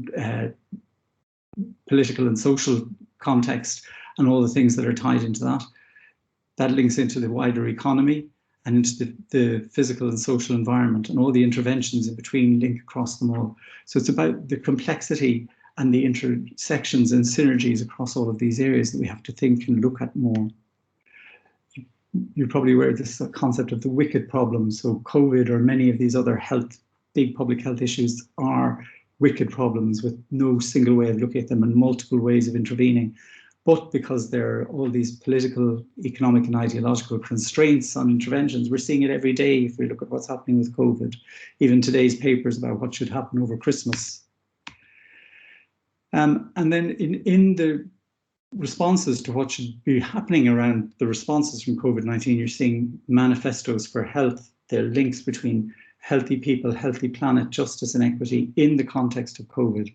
Speaker 4: political and social context and all the things that are tied into that. That links into the wider economy and into the physical and social environment, and all the interventions in between link across them all. So it's about the complexity and the intersections and synergies across all of these areas that we have to think and look at more. You're probably aware of this concept of the wicked problem. So COVID or many of these other big public health issues are wicked problems with no single way of looking at them and multiple ways of intervening. But because there are all these political, economic and ideological constraints on interventions, we're seeing it every day if we look at what's happening with COVID. Even today's papers about what should happen over Christmas. And then in the responses to what should be happening around the responses from COVID-19, you're seeing manifestos for health. There are links between healthy people, healthy planet, justice and equity in the context of COVID.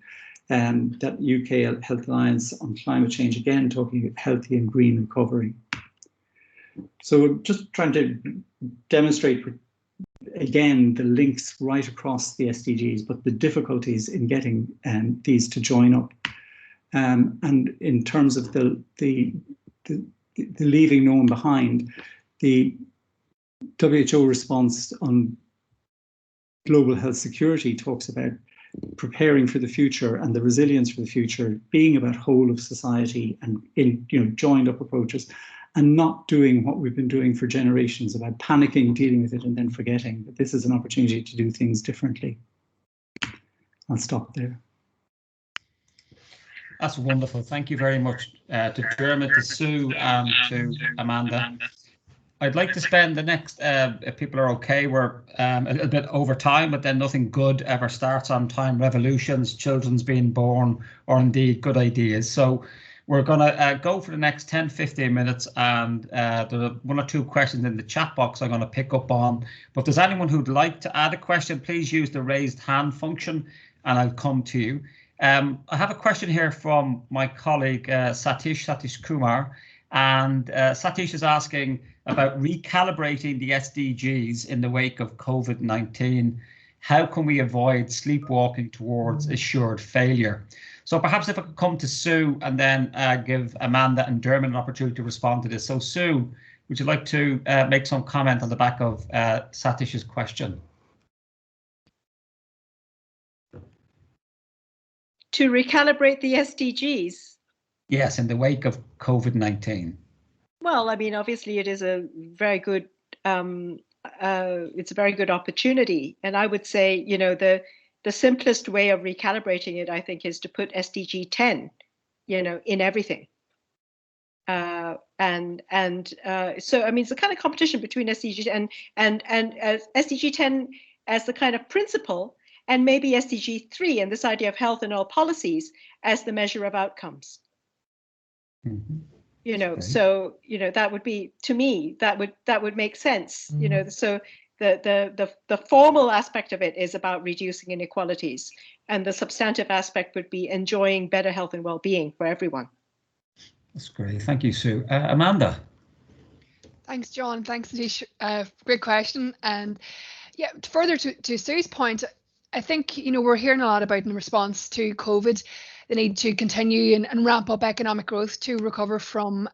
Speaker 4: And that UK Health Alliance on climate change, again, talking about healthy and green recovery. So we're just trying to demonstrate, again, the links right across the SDGs, but the difficulties in getting these to join up. And in terms of the leaving no one behind, the WHO response on global health security talks about preparing for the future and the resilience for the future being about whole of society and in joined up approaches, and not doing what we've been doing for generations about panicking, dealing with it and then forgetting. But this is an opportunity to do things differently. I'll stop there.
Speaker 1: That's wonderful. Thank you very much to Dermot, to Sue and to Amanda. I'd like to spend the next, if people are okay, we're a little bit over time, but then nothing good ever starts on time. Revolutions, children's being born, or indeed good ideas. So we're going to go for the next 10, 15 minutes, and there are one or two questions in the chat box I'm going to pick up on. But if there's anyone who'd like to add a question, please use the raised hand function and I'll come to you. I have a question here from my colleague Satish Kumar, and Satish is asking about recalibrating the SDGs in the wake of COVID-19. How can we avoid sleepwalking towards assured failure? So perhaps if I could come to Sue and then give Amanda and Dermot an opportunity to respond to this. So Sue, would you like to make some comment on the back of Satish's question?
Speaker 3: To recalibrate the SDGs?
Speaker 1: Yes, in the wake of COVID-19.
Speaker 3: Well, I mean, obviously it is a very good, it's a very good opportunity. And I would say, the simplest way of recalibrating it, I think, is to put SDG 10, in everything. So, I mean, it's a kind of competition between SDG and SDG 10 as the kind of principle, and maybe SDG 3 and this idea of health in all policies as the measure of outcomes. Mm-hmm. So that would be, to me, that would make sense. Mm-hmm. So the formal aspect of it is about reducing inequalities, and the substantive aspect would be enjoying better health and well-being for everyone. That's
Speaker 1: great. Thank you, Sue. Amanda.
Speaker 2: Thanks, John. Thanks, Satish. Great question. And yeah, further to Sue's point, I think we're hearing a lot about, in response to COVID, the need to continue and ramp up economic growth to recover from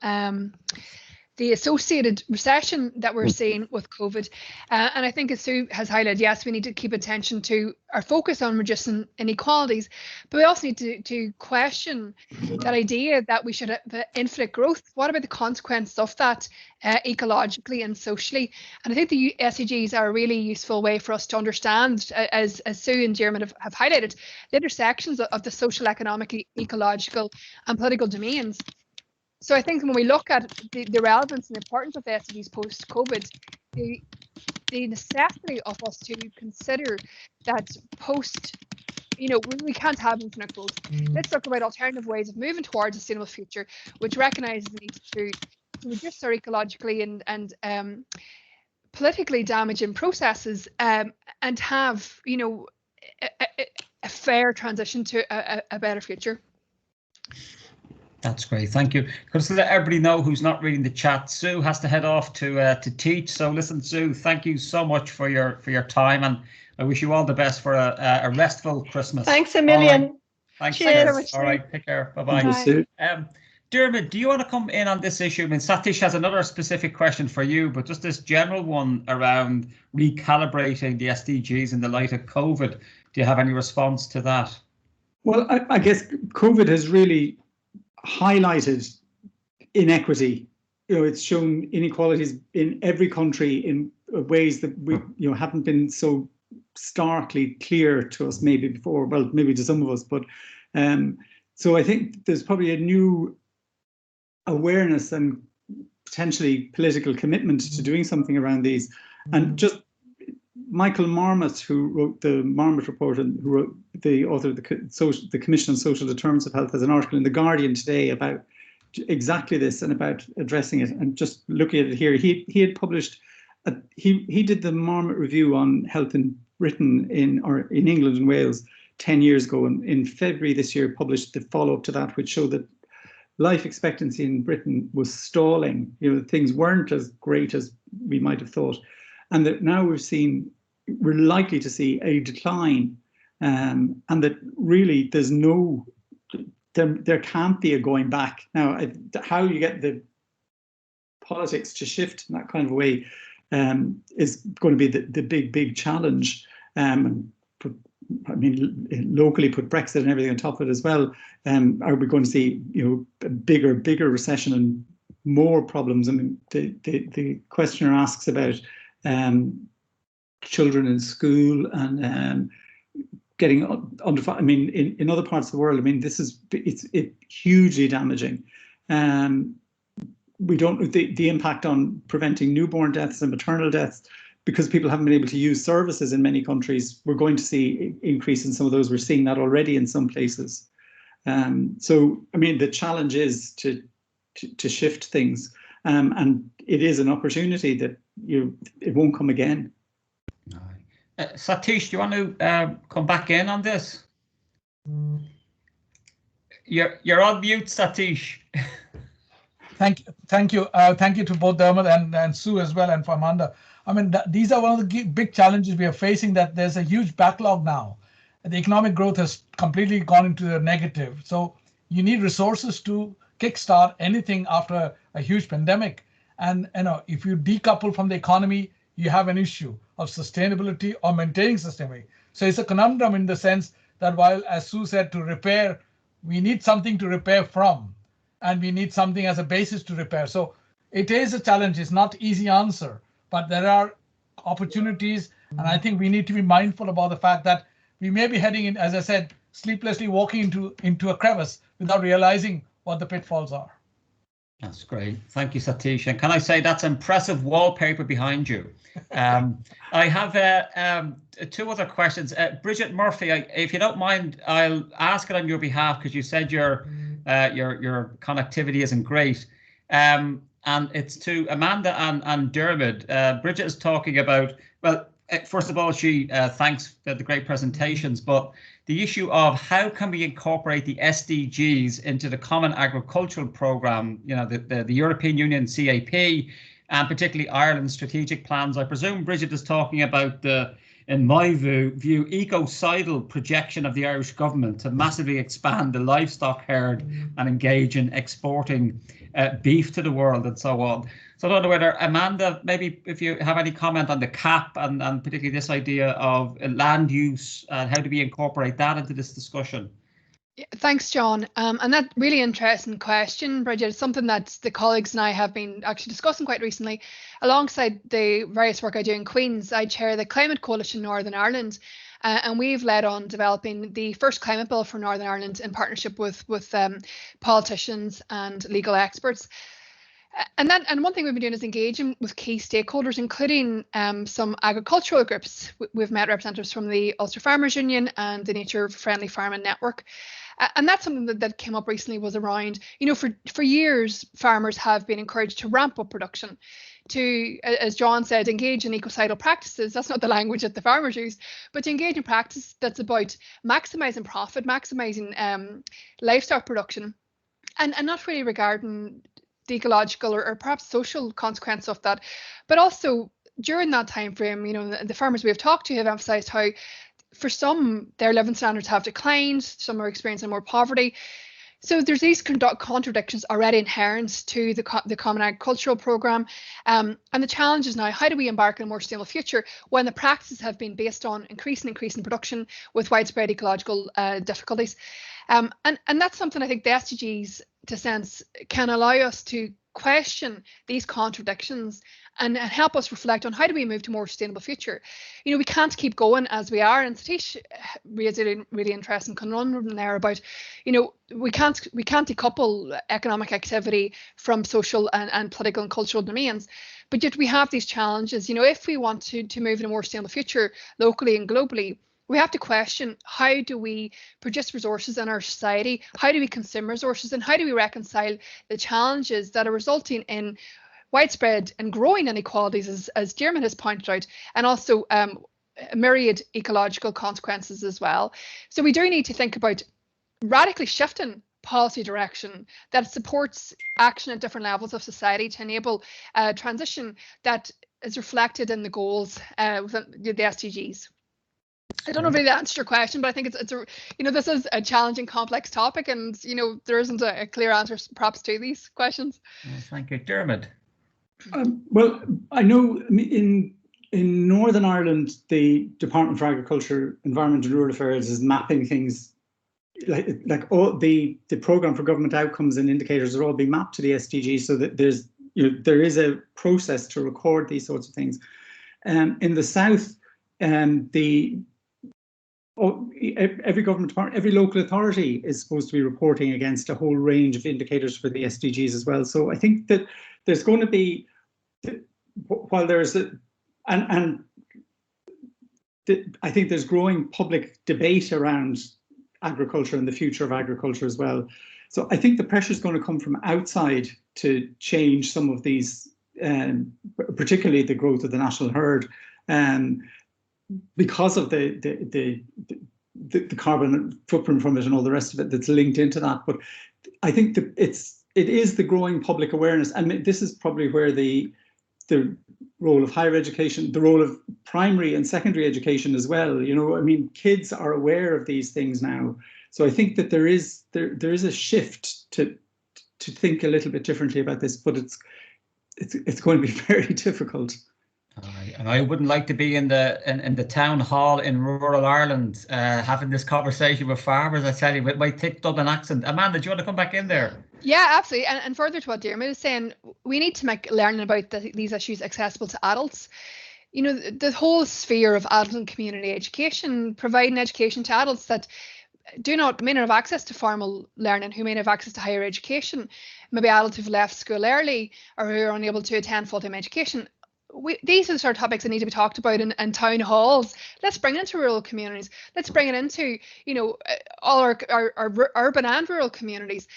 Speaker 2: the associated recession that we're seeing with COVID. And I think, as Sue has highlighted, yes, we need to keep attention to our focus on reducing inequalities, but we also need to question that idea that we should have infinite growth. What about the consequences of that ecologically and socially? And I think the SDGs are a really useful way for us to understand, as Sue and Diarmuid have highlighted, the intersections of the social, economic, ecological and political domains. So I think when we look at the relevance and importance of the SDGs post-COVID, the necessity of us to consider that we can't have infinite growth. Let's talk about alternative ways of moving towards a sustainable future, which recognises the need to reduce our ecologically and politically damaging processes, and have a fair transition to a better future.
Speaker 1: That's great, thank you. Because to let everybody know who's not reading the chat, Sue has to head off to teach. So listen, Sue, thank you so much for your time, and I wish you all the best for a restful Christmas.
Speaker 3: Thanks a million.
Speaker 1: Right. Thanks.
Speaker 3: Cheers.
Speaker 1: All right, take care. Bye-bye. Diarmuid, do you want to come in on this issue? I mean, Satish has another specific question for you, but just this general one around recalibrating the SDGs in the light of COVID. Do you have any response to that?
Speaker 4: Well, I guess COVID has really highlighted inequity. It's shown inequalities in every country in ways that we haven't been so starkly clear to us maybe before. Well, maybe to some of us, but so I think there's probably a new awareness and potentially political commitment to doing something around these. And just Michael Marmot, who wrote the Marmot report and who wrote the author of the Commission on Social Determinants of Health, has an article in The Guardian today about exactly this and about addressing it. And just looking at it here, he had published, he did the Marmot review on health in Britain in England and Wales 10 years ago, and in February this year published the follow-up to that, which showed that life expectancy in Britain was stalling. Things weren't as great as we might have thought, and that now we're likely to see a decline, and that really there can't be a going back. Now, how you get the politics to shift in that kind of way is going to be the big challenge. Locally put Brexit and everything on top of it as well. Are we going to see a bigger recession and more problems? I mean, the questioner asks about children in school and getting under. I mean, in other parts of the world, I mean, it's hugely damaging. We don't know the impact on preventing newborn deaths and maternal deaths, because people haven't been able to use services in many countries. We're going to see increase in some of those. We're seeing that already in some places. So, I mean, the challenge is to shift things, and it is an opportunity that it won't come again.
Speaker 1: Satish, do you want to come back in on this? You're on mute, Satish.
Speaker 5: Thank you. Thank you to both Diarmuid and Sue as well, and for Amanda. I mean, these are one of the big challenges we are facing, that there's a huge backlog now. The economic growth has completely gone into the negative. So you need resources to kickstart anything after a huge pandemic. And if you decouple from the economy, you have an issue of sustainability or maintaining sustainability. So it's a conundrum in the sense that while, as Sue said, to repair, we need something to repair from, and we need something as a basis to repair. So it is a challenge. It's not an easy answer, but there are opportunities. And I think we need to be mindful about the fact that we may be heading in, as I said, sleeplessly walking into a crevice without realizing what the pitfalls are.
Speaker 1: That's great. Thank you, Satish. And can I say that's impressive wallpaper behind you? I have two other questions. Bridget Murphy, if you don't mind, I'll ask it on your behalf, because you said your connectivity isn't great. And it's to Amanda and Diarmuid. Bridget is talking about, well, first of all, she thanks for the great presentations, but the issue of how can we incorporate the SDGs into the Common Agricultural Programme, the European Union CAP, and particularly Ireland's strategic plans. I presume Bridget is talking about the, in my view, ecocidal projection of the Irish government to massively expand the livestock herd and engage in exporting beef to the world and so on. So I don't know whether, Amanda, maybe if you have any comment on the CAP and particularly this idea of land use and how do we incorporate that into this discussion?
Speaker 2: Yeah, thanks, John. And that really interesting question, Bridget. It's something that the colleagues and I have been actually discussing quite recently. Alongside the various work I do in Queen's, I chair the Climate Coalition Northern Ireland, and we've led on developing the first climate bill for Northern Ireland in partnership with politicians and legal experts. And one thing we've been doing is engaging with key stakeholders, including some agricultural groups. We've met representatives from the Ulster Farmers Union and the Nature Friendly Farming Network. And that's something that came up recently, was around, for years, farmers have been encouraged to ramp up production, to, as John said, engage in ecocidal practices. That's not the language that the farmers use, but to engage in practice that's about maximising profit, maximising livestock production, and not really regarding the ecological or perhaps social consequence of that. But also during that time frame, the farmers we have talked to have emphasised how for some their living standards have declined, some are experiencing more poverty. So there's these contradictions already inherent to the Common Agricultural Programme, and the challenge is now, how do we embark on a more sustainable future when the practices have been based on increasing production with widespread ecological difficulties? And that's something I think the SDGs, to sense, can allow us to question these contradictions and help us reflect on how do we move to a more sustainable future. We can't keep going as we are, and Satish raised a really interesting conundrum there about, we can't decouple economic activity from social and political and cultural domains, but yet we have these challenges. If we want to move in a more sustainable future locally and globally, we have to question, how do we produce resources in our society? How do we consume resources? And how do we reconcile the challenges that are resulting in widespread and growing inequalities, as Diarmaid has pointed out, and also myriad ecological consequences as well? So we do need to think about radically shifting policy direction that supports action at different levels of society to enable a transition that is reflected in the goals within the SDGs. I don't know if that answered your question, but I think it's a, this is a challenging, complex topic, and there isn't a clear answer perhaps to these questions.
Speaker 1: Well, thank you, Diarmaid.
Speaker 4: Well, I know in Northern Ireland, the Department for Agriculture, Environment and Rural Affairs is mapping things like all the programme for government outcomes and indicators are all being mapped to the SDGs, so that there is a process to record these sorts of things. In the south, every government department, every local authority is supposed to be reporting against a whole range of indicators for the SDGs as well. So I think that there's going to be, while there's I think there's growing public debate around agriculture and the future of agriculture as well. So I think the pressure is going to come from outside to change some of these, particularly the growth of the national herd, because of the carbon footprint from it and all the rest of it that's linked into that. But I think that it is the growing public awareness, and this is probably where the role of higher education, the role of primary and secondary education as well. Kids are aware of these things now. So I think that there is a shift to think a little bit differently about this, but it's going to be very difficult.
Speaker 1: And I wouldn't like to be in the town hall in rural Ireland having this conversation with farmers, I tell you, with my thick Dublin accent. Amanda, do you want to come back in there?
Speaker 2: Yeah, absolutely. And further to what Diarmaid is saying, we need to make learning about these issues accessible to adults. The whole sphere of adult and community education, providing education to adults that may not have access to formal learning, who may not have access to higher education, maybe adults who've left school early or who are unable to attend full-time education. These are the sort of topics that need to be talked about in town halls. Let's bring it into rural communities. Let's bring it into, all our urban and rural communities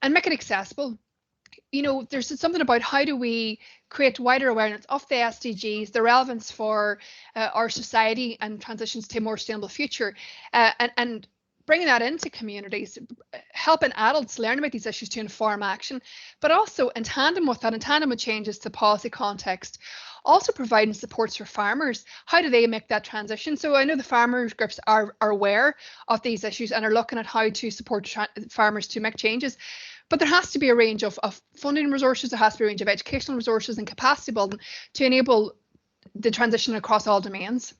Speaker 2: and make it accessible. There's something about how do we create wider awareness of the SDGs, the relevance for our society and transitions to a more sustainable future, and bringing that into communities, helping adults learn about these issues to inform action, but also in tandem with that, in tandem with changes to policy context, also providing supports for farmers. How do they make that transition? So I know the farmers groups are aware of these issues and are looking at how to support farmers to make changes. But there has to be a range of funding resources, there has to be a range of educational resources and capacity building to enable the transition across all domains.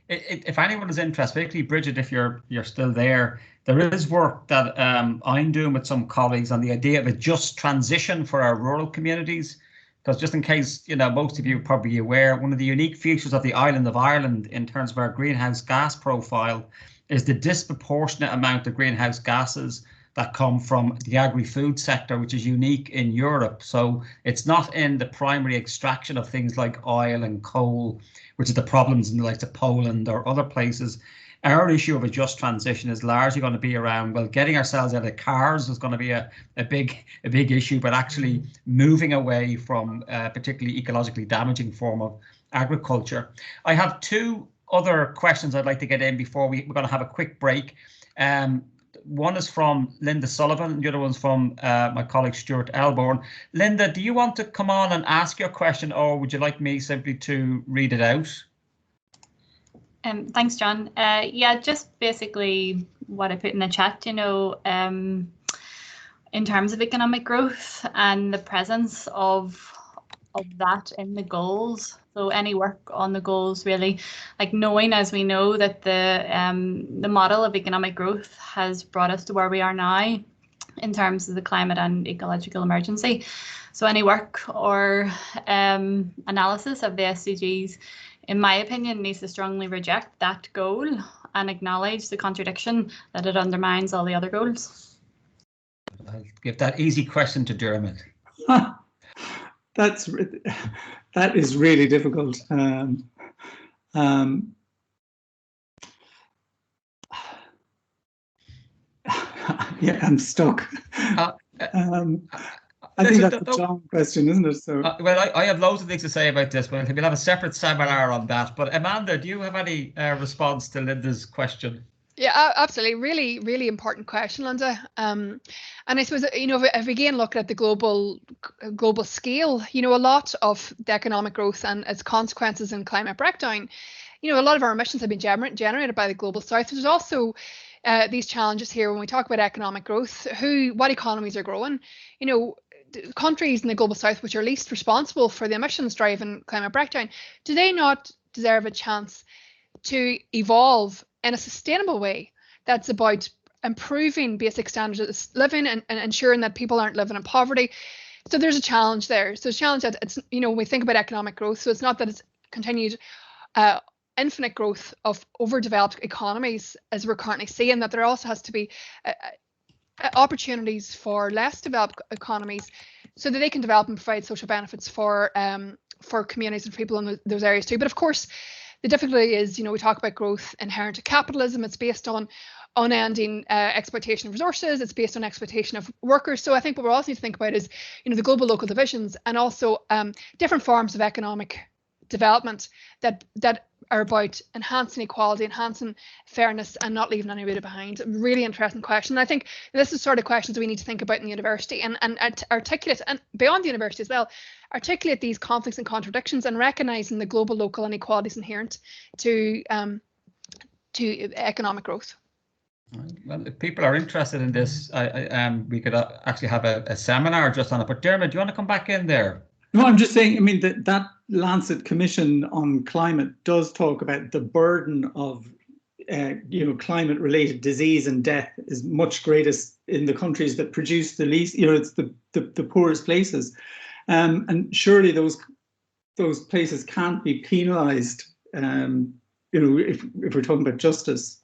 Speaker 1: If anyone is interested, particularly Bridget, if you're still there is work that I'm doing with some colleagues on the idea of a just transition for our rural communities. Because just in case, most of you are probably aware, one of the unique features of the island of Ireland in terms of our greenhouse gas profile is the disproportionate amount of greenhouse gases that come from the agri-food sector, which is unique in Europe. So it's not in the primary extraction of things like oil and coal, which are the problems in the likes of Poland or other places. Our issue of a just transition is largely going to be around, well, getting ourselves out of cars is going to be a big issue, but actually moving away from a particularly ecologically damaging form of agriculture. I have two other questions I'd like to get in before we're going to have a quick break. One is from Linda Sullivan, and the other one's from my colleague Stuart Elborn. Linda, do you want to come on and ask your question, or would you like me simply to read it out?
Speaker 6: Thanks, John. Yeah, just basically what I put in the chat, in terms of economic growth and the presence of that in the goals. So any work on the goals, really, like knowing, as we know, that the model of economic growth has brought us to where we are now in terms of the climate and ecological emergency. So any work or analysis of the SDGs, in my opinion, needs to strongly reject that goal and acknowledge the contradiction that it undermines all the other goals.
Speaker 1: I'll give that easy question to Dermot.
Speaker 4: That is really difficult. Yeah, I'm stuck. I think that's a John question, isn't it? So,
Speaker 1: well, I have loads of things to say about this, but we'll have a separate seminar on that. But Amanda, do you have any response to Linda's question?
Speaker 2: Yeah, absolutely. Really, really important question, Linda. And I suppose, if we again look at the global scale, a lot of the economic growth and its consequences in climate breakdown, a lot of our emissions have been generated by the global south. There's also these challenges here when we talk about economic growth. What economies are growing? Countries in the global south which are least responsible for the emissions driving climate breakdown, do they not deserve a chance to evolve in a sustainable way that's about improving basic standards of living and ensuring that people aren't living in poverty? So there's a challenge there. So a challenge that it's, when we think about economic growth, so it's not that it's continued infinite growth of overdeveloped economies as we're currently seeing, that there also has to be opportunities for less developed economies so that they can develop and provide social benefits for communities and people in those areas too. But of course, the difficulty is, we talk about growth inherent to capitalism. It's based on unending exploitation of resources. It's based on exploitation of workers. So I think what we also need to think about is, the global local divisions and also different forms of economic development that are about enhancing equality, enhancing fairness, and not leaving anybody behind. Really interesting question. I think this is sort of questions we need to think about in the university and articulate, and beyond the university as well, articulate these conflicts and contradictions and recognizing the global local inequalities inherent to economic growth.
Speaker 1: Well, if people are interested in this, we could actually have a seminar just on it. But Dermot, do you want to come back in there?
Speaker 4: No, I'm just saying, that Lancet Commission on Climate does talk about the burden of, climate-related disease and death is much greatest in the countries that produce the least, it's the poorest places. And surely those places can't be penalised, if we're talking about justice.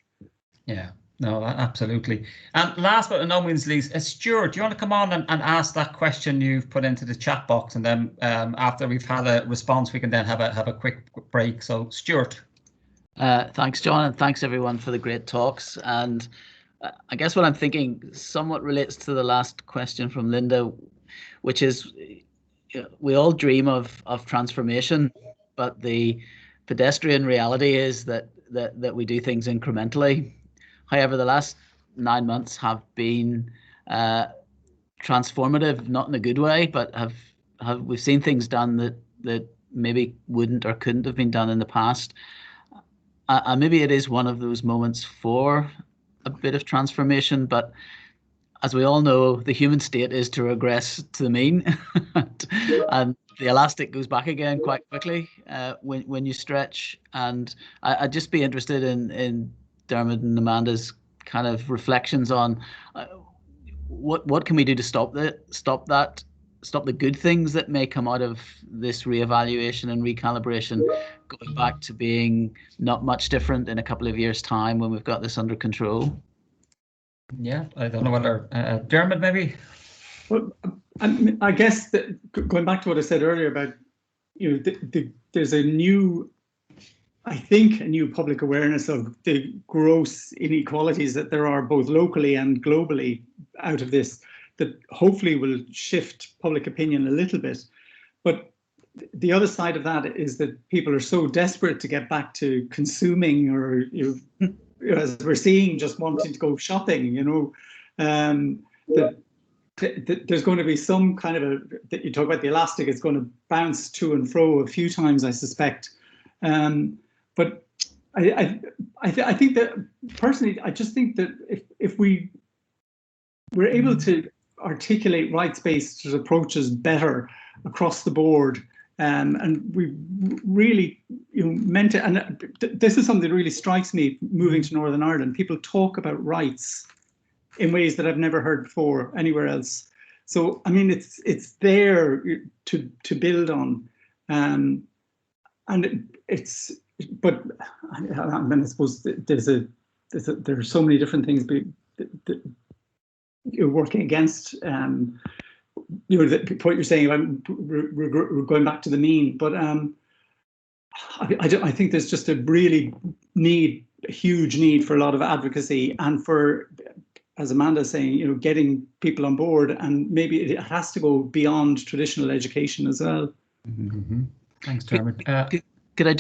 Speaker 1: Yeah. No, absolutely. And last but no means least, Stuart, do you want to come on and ask that question you've put into the chat box, and then after we've had a response, we can then have a quick break. So, Stuart.
Speaker 7: Thanks, John, and thanks everyone for the great talks. And I guess what I'm thinking somewhat relates to the last question from Linda, which is we all dream of transformation, but the pedestrian reality is that we do things incrementally. However, the last 9 months have been transformative, not in a good way, but we've seen things done that maybe wouldn't or couldn't have been done in the past. And maybe it is one of those moments for a bit of transformation, but as we all know, the human state is to regress to the mean, and the elastic goes back again quite quickly when you stretch. And I'd just be interested in Dermot and Amanda's kind of reflections on what can we do to stop the good things that may come out of this reevaluation and recalibration, going back to being not much different in a couple of years' time when we've got this under control.
Speaker 1: Yeah, I don't know whether Dermot maybe.
Speaker 4: Well, I guess that going back to what I said earlier about, there's a new public awareness of the gross inequalities that there are both locally and globally out of this, that hopefully will shift public opinion a little bit. But the other side of that is that people are so desperate to get back to consuming, or as we're seeing, just wanting to go shopping, that there's going to be some kind of that you talk about the elastic, it's going to bounce to and fro a few times, I suspect. But I think that personally, I just think that if we're able to articulate rights-based approaches better across the board, and we really meant it, and this is something that really strikes me moving to Northern Ireland. People talk about rights in ways that I've never heard before anywhere else. So I mean, it's there to build on, and it's. But I mean, I suppose there are so many different things you're working against. What you're saying about we're going back to the mean, but I think there's just a really huge need for a lot of advocacy, and for, as Amanda's saying, getting people on board, and maybe it has to go beyond traditional education as well.
Speaker 1: Mm-hmm. Thanks, Dermot.
Speaker 7: Could I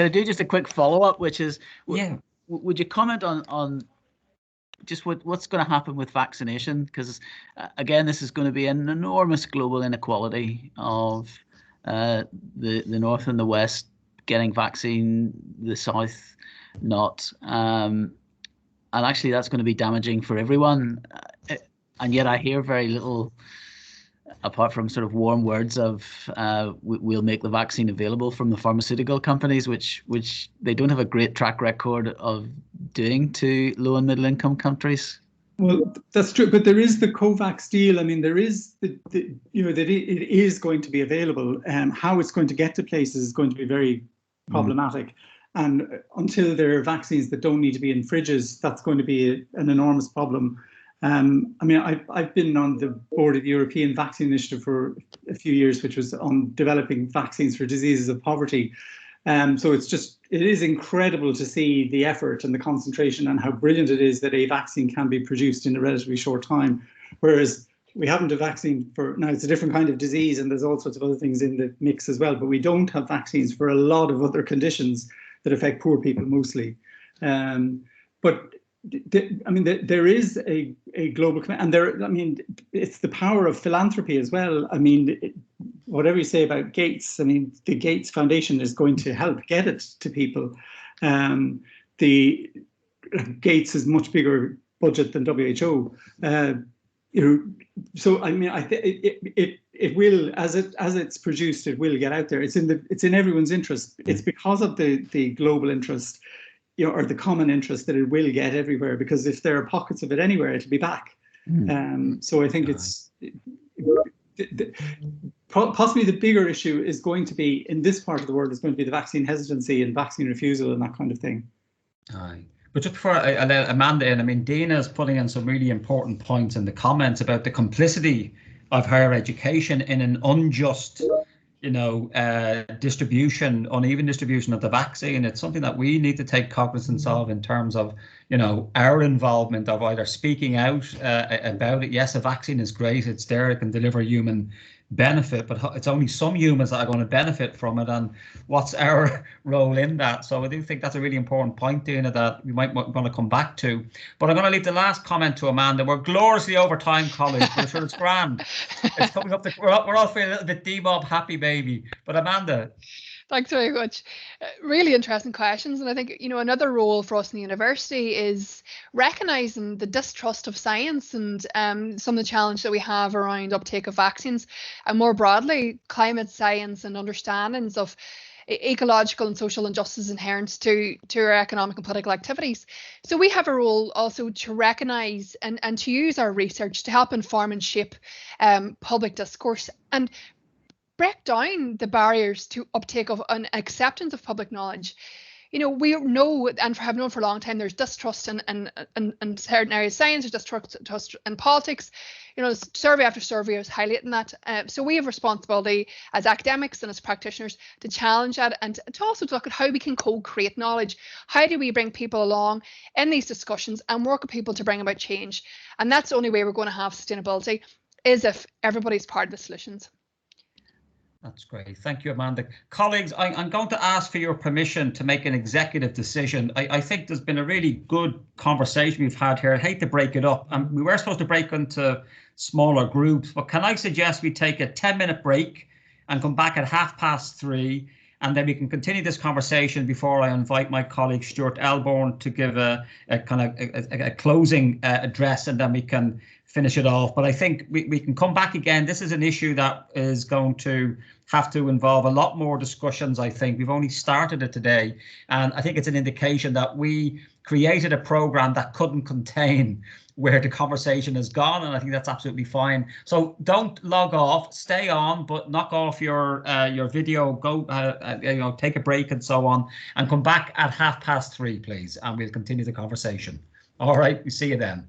Speaker 7: do just a quick follow-up, which is, would you comment on just what's going to happen with vaccination? Because again, this is going to be an enormous global inequality of the North and the West getting vaccine, the South not. And actually, that's going to be damaging for everyone. And yet I hear very little, apart from sort of warm words of we'll make the vaccine available from the pharmaceutical companies, which they don't have a great track record of doing to low and middle income countries.
Speaker 4: Well, that's true, but there is the COVAX deal. I mean, there is that it is going to be available. How it's going to get to places is going to be very problematic. And until there are vaccines that don't need to be in fridges, that's going to be an enormous problem. I mean, I've been on the board of the European Vaccine Initiative for a few years, which was on developing vaccines for diseases of poverty. So it is incredible to see the effort and the concentration, and how brilliant it is that a vaccine can be produced in a relatively short time. Whereas we haven't a vaccine for, now it's a different kind of disease and there's all sorts of other things in the mix as well, but we don't have vaccines for a lot of other conditions that affect poor people mostly. But I mean, there is a global commitment, and I mean, it's the power of philanthropy as well. I mean, whatever you say about Gates, I mean, the Gates Foundation is going to help get it to people. The Gates has much bigger budget than WHO. So I mean, it will, as it's produced, it will get out there. It's in everyone's interest. It's because of the global interest, or the common interest, that it will get everywhere, because if there are pockets of it anywhere, it'll be back. So I think it's possibly the bigger issue is going to be, in this part of the world, is going to be the vaccine hesitancy and vaccine refusal and that kind of thing.
Speaker 1: Aye. But just before I let Amanda in, I mean, Dana is putting in some really important points in the comments about the complicity of higher education in an unjust, distribution, uneven distribution of the vaccine. It's something that we need to take cognizance of in terms of, our involvement of either speaking out about it. Yes, a vaccine is great. It's there. It can deliver human benefit, but it's only some humans that are going to benefit from it, and what's our role in that? So I do think that's a really important point, Dina, that we might want to come back to. But I'm going to leave the last comment to Amanda. We're gloriously over time, colleagues, but I'm sure it's grand. It's coming up. We're all feeling a little bit demob happy, baby. But Amanda.
Speaker 2: Thanks very much. Really interesting questions. And I think, another role for us in the university is recognizing the distrust of science and some of the challenge that we have around uptake of vaccines, and more broadly, climate science and understandings of ecological and social injustice inherent to our economic and political activities. So we have a role also to recognise and to use our research to help inform and shape public discourse and break down the barriers to uptake of an acceptance of public knowledge. We know and have known for a long time there's distrust in certain areas of science, there's distrust in politics. Survey after survey is highlighting that. So we have responsibility as academics and as practitioners to challenge that, and to also look at how we can co-create knowledge. How do we bring people along in these discussions and work with people to bring about change? And that's the only way we're going to have sustainability, is if everybody's part of the solutions.
Speaker 1: That's great. Thank you, Amanda. Colleagues, I'm going to ask for your permission to make an executive decision. I think there's been a really good conversation we've had here. I hate to break it up. We were supposed to break into smaller groups, but can I suggest we take a 10-minute break and come back at 3:30, and then we can continue this conversation before I invite my colleague Stuart Elborn to give a closing address, and then we can finish it off. But I think we can come back again. This is an issue that is going to have to involve a lot more discussions. I think we've only started it today, and I think it's an indication that we created a program that couldn't contain where the conversation has gone, and I think that's absolutely fine. So don't log off, stay on, but knock off your video, go take a break and so on, and come back at 3:30, please, and we'll continue the conversation. All right, we see you then.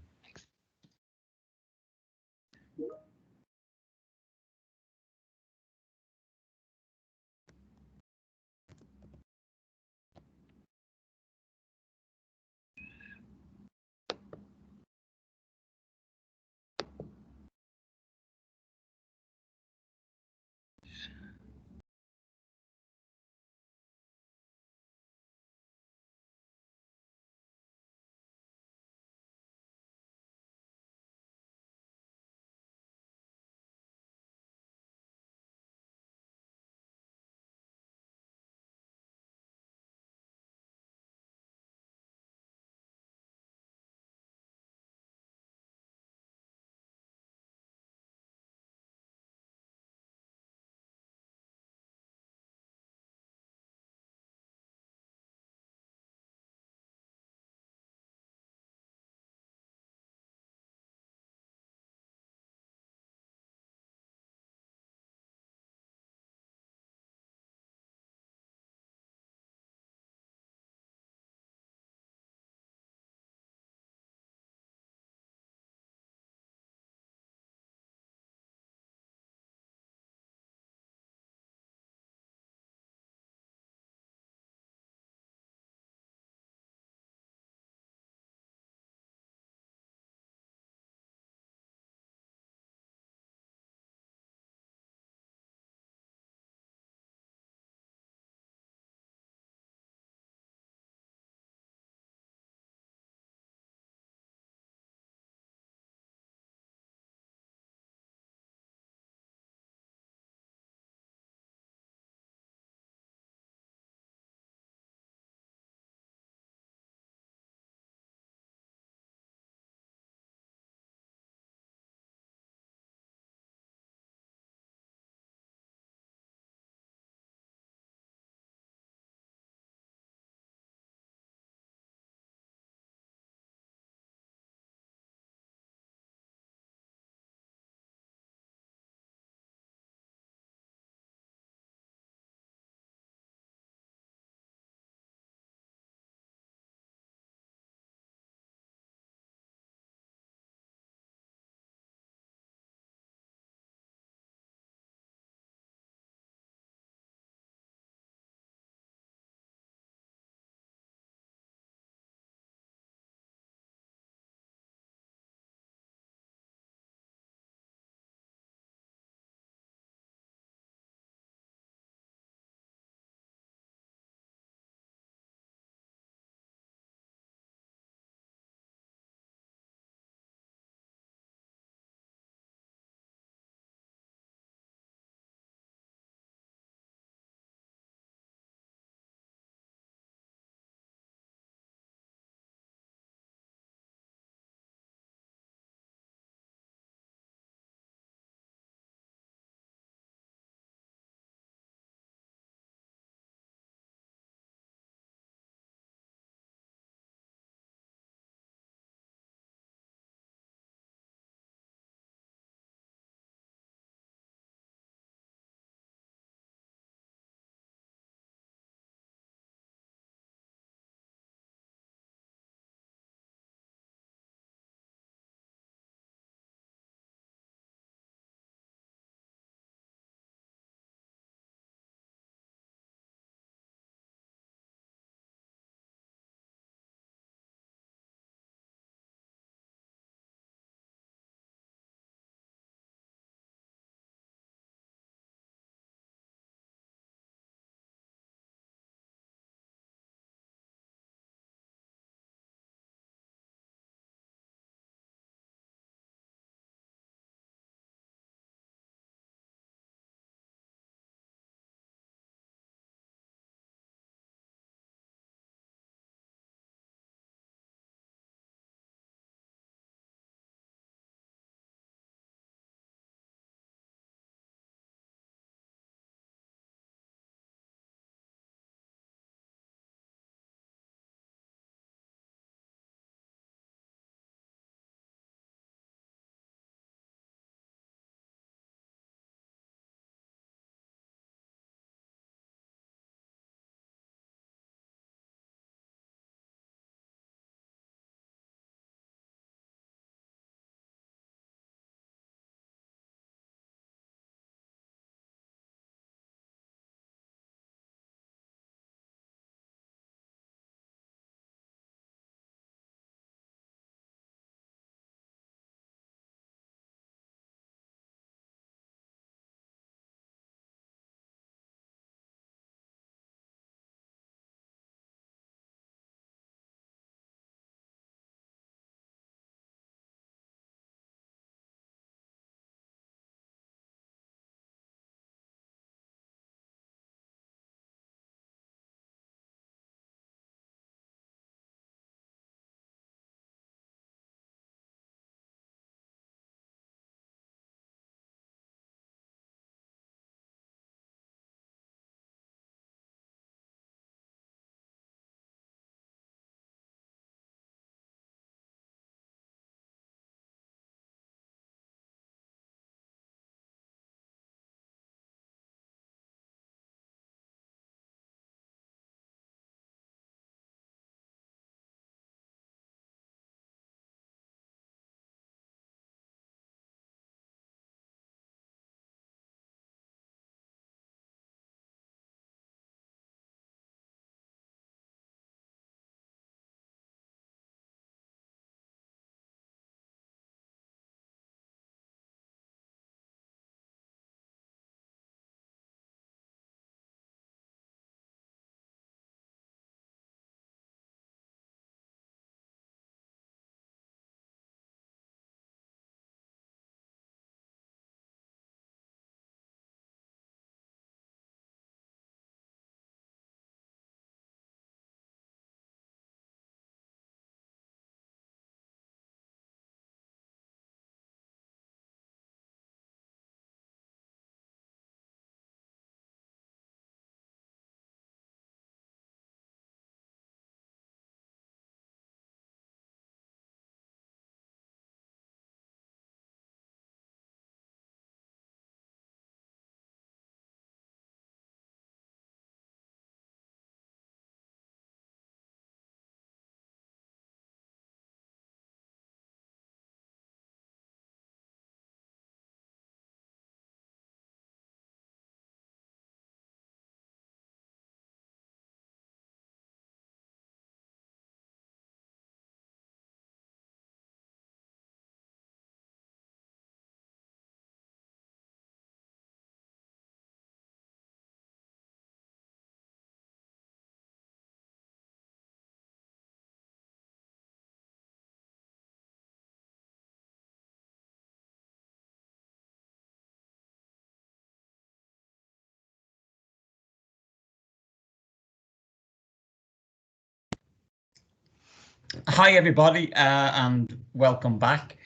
Speaker 1: Hi, everybody, and welcome back.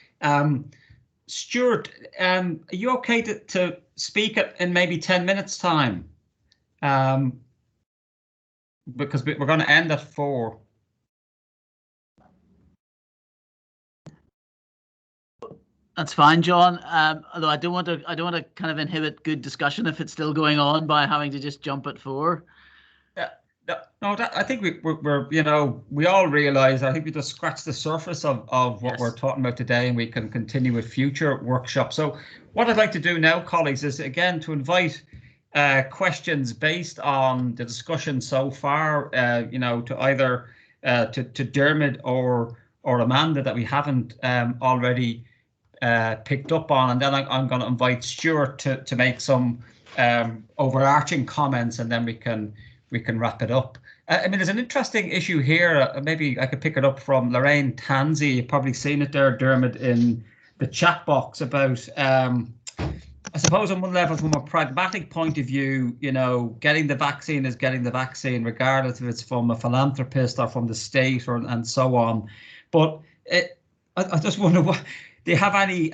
Speaker 1: Stuart, are you okay to speak in maybe 10 minutes time? Because we're going to end at 4.
Speaker 7: That's fine, John. Although I don't want to kind of inhibit good discussion if it's still going on by having to just jump at 4.
Speaker 1: No, I think we're we all realise. I think we just scratched the surface of what
Speaker 7: Yes.
Speaker 1: we're talking about today, and we can continue with future workshops. So what I'd like to do now, colleagues, is again to invite questions based on the discussion so far. To either to Dermot or Amanda that we haven't already picked up on, and then I'm going to invite Stuart to make some overarching comments, and then we can wrap it up. I mean, there's an interesting issue here. Maybe I could pick it up from Lorraine Tansey. You've probably seen it there, Dermot, in the chat box about, I suppose on one level, from a pragmatic point of view, getting the vaccine is getting the vaccine, regardless if it's from a philanthropist or from the state and so on. But I just wonder, do you have any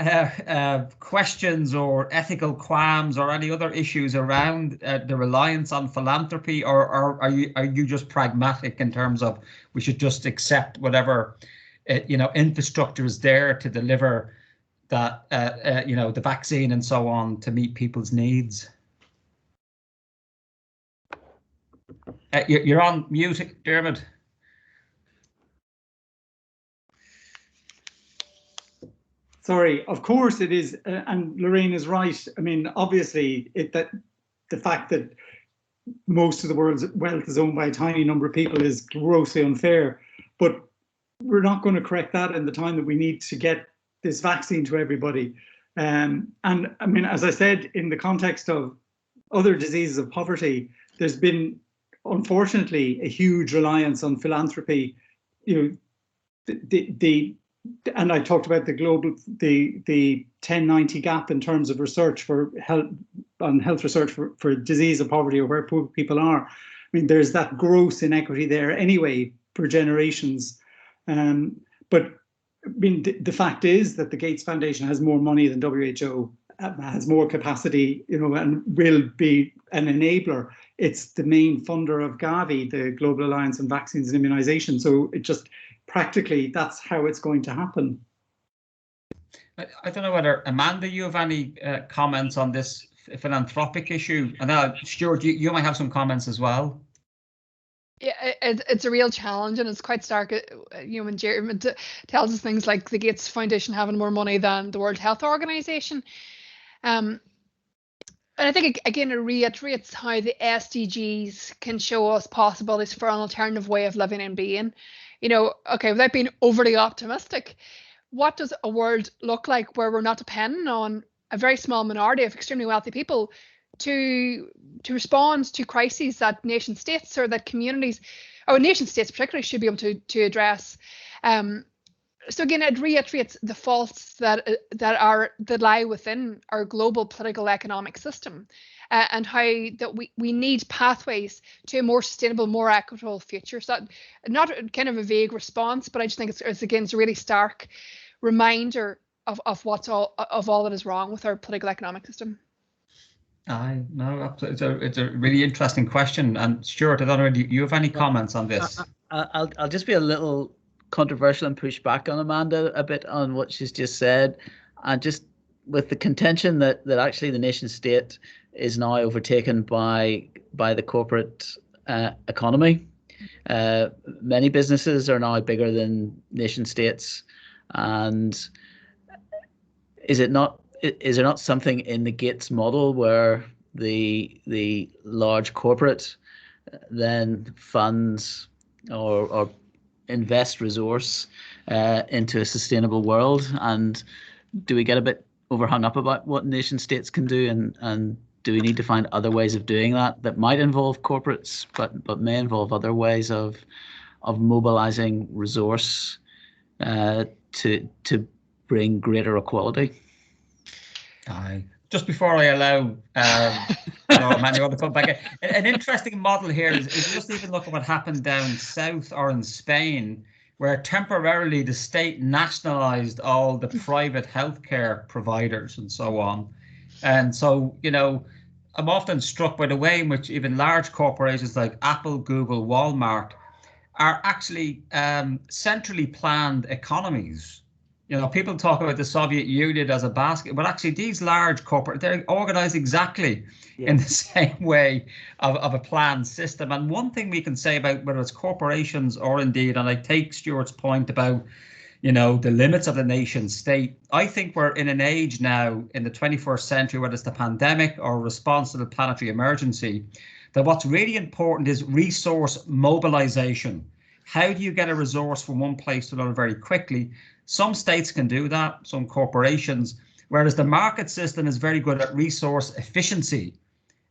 Speaker 1: questions or ethical qualms or any other issues around the reliance on philanthropy, or are you just pragmatic in terms of we should just accept whatever infrastructure is there to deliver that the vaccine and so on to meet people's needs? You're on mute, Dermot.
Speaker 4: Sorry, of course it is, and Lorraine is right. I mean, obviously, that the fact that most of the world's wealth is owned by a tiny number of people is grossly unfair. But we're not going to correct that in the time that we need to get this vaccine to everybody. And I mean, as I said, in the context of other diseases of poverty, there's been, unfortunately, a huge reliance on philanthropy. And I talked about the 1090 gap in terms of research for health research for disease of poverty, or where poor people are. I mean, there's that gross inequity there anyway for generations. But I mean, the fact is that the Gates Foundation has more money than WHO, has more capacity, and will be an enabler. It's the main funder of Gavi, the Global Alliance on Vaccines and Immunization. So it just, practically, that's how it's going to happen.
Speaker 1: I don't know whether, Amanda, you have any comments on this philanthropic issue? And Stuart, you might have some comments as well.
Speaker 2: Yeah, it's a real challenge, and it's quite stark. When Jeremy tells us things like the Gates Foundation having more money than the World Health Organization. And I think, again, it reiterates how the SDGs can show us possibilities for an alternative way of living and being. Okay, without being overly optimistic, what does a world look like where we're not dependent on a very small minority of extremely wealthy people to respond to crises that nation states, or that communities, or nation states particularly, should be able to address? So again, it reiterates the faults that lie within our global political economic system, and how that we need pathways to a more sustainable, more equitable future. So that, not kind of a vague response, but I just think it's a really stark reminder of all that is wrong with our political economic system.
Speaker 1: No, it's a really interesting question. And Stuart, I don't know, do you have any comments on this?
Speaker 7: I'll just be a little controversial and push back on Amanda a bit on what she's just said, and just with the contention that actually the nation state is now overtaken by the corporate economy. Many businesses are now bigger than nation states, and is there not something in the Gates model where the large corporate then funds or invest resource into a sustainable world? And do we get a bit overhung up about what nation states can do, and do we need to find other ways of doing that might involve corporates, but may involve other ways of mobilizing resource to bring greater equality?
Speaker 1: Just before I allow Emmanuel to come back, an interesting model here is just even look at what happened down south or in Spain, where temporarily the state nationalized all the private healthcare providers and so on. And so, you know, I'm often struck by the way in which even large corporations like Apple, Google, Walmart are actually centrally planned economies. You know, people talk about the Soviet Union as a basket, but actually these large corporate, they're organized exactly in the same way of a planned system. And one thing we can say about whether it's corporations or indeed, and I take Stuart's point about, you know, the limits of the nation state, I think we're in an age now in the 21st century, whether it's the pandemic or response to the planetary emergency, that what's really important is resource mobilization. How do you get a resource from one place to another very quickly? Some states can do that, some corporations, whereas the market system is very good at resource efficiency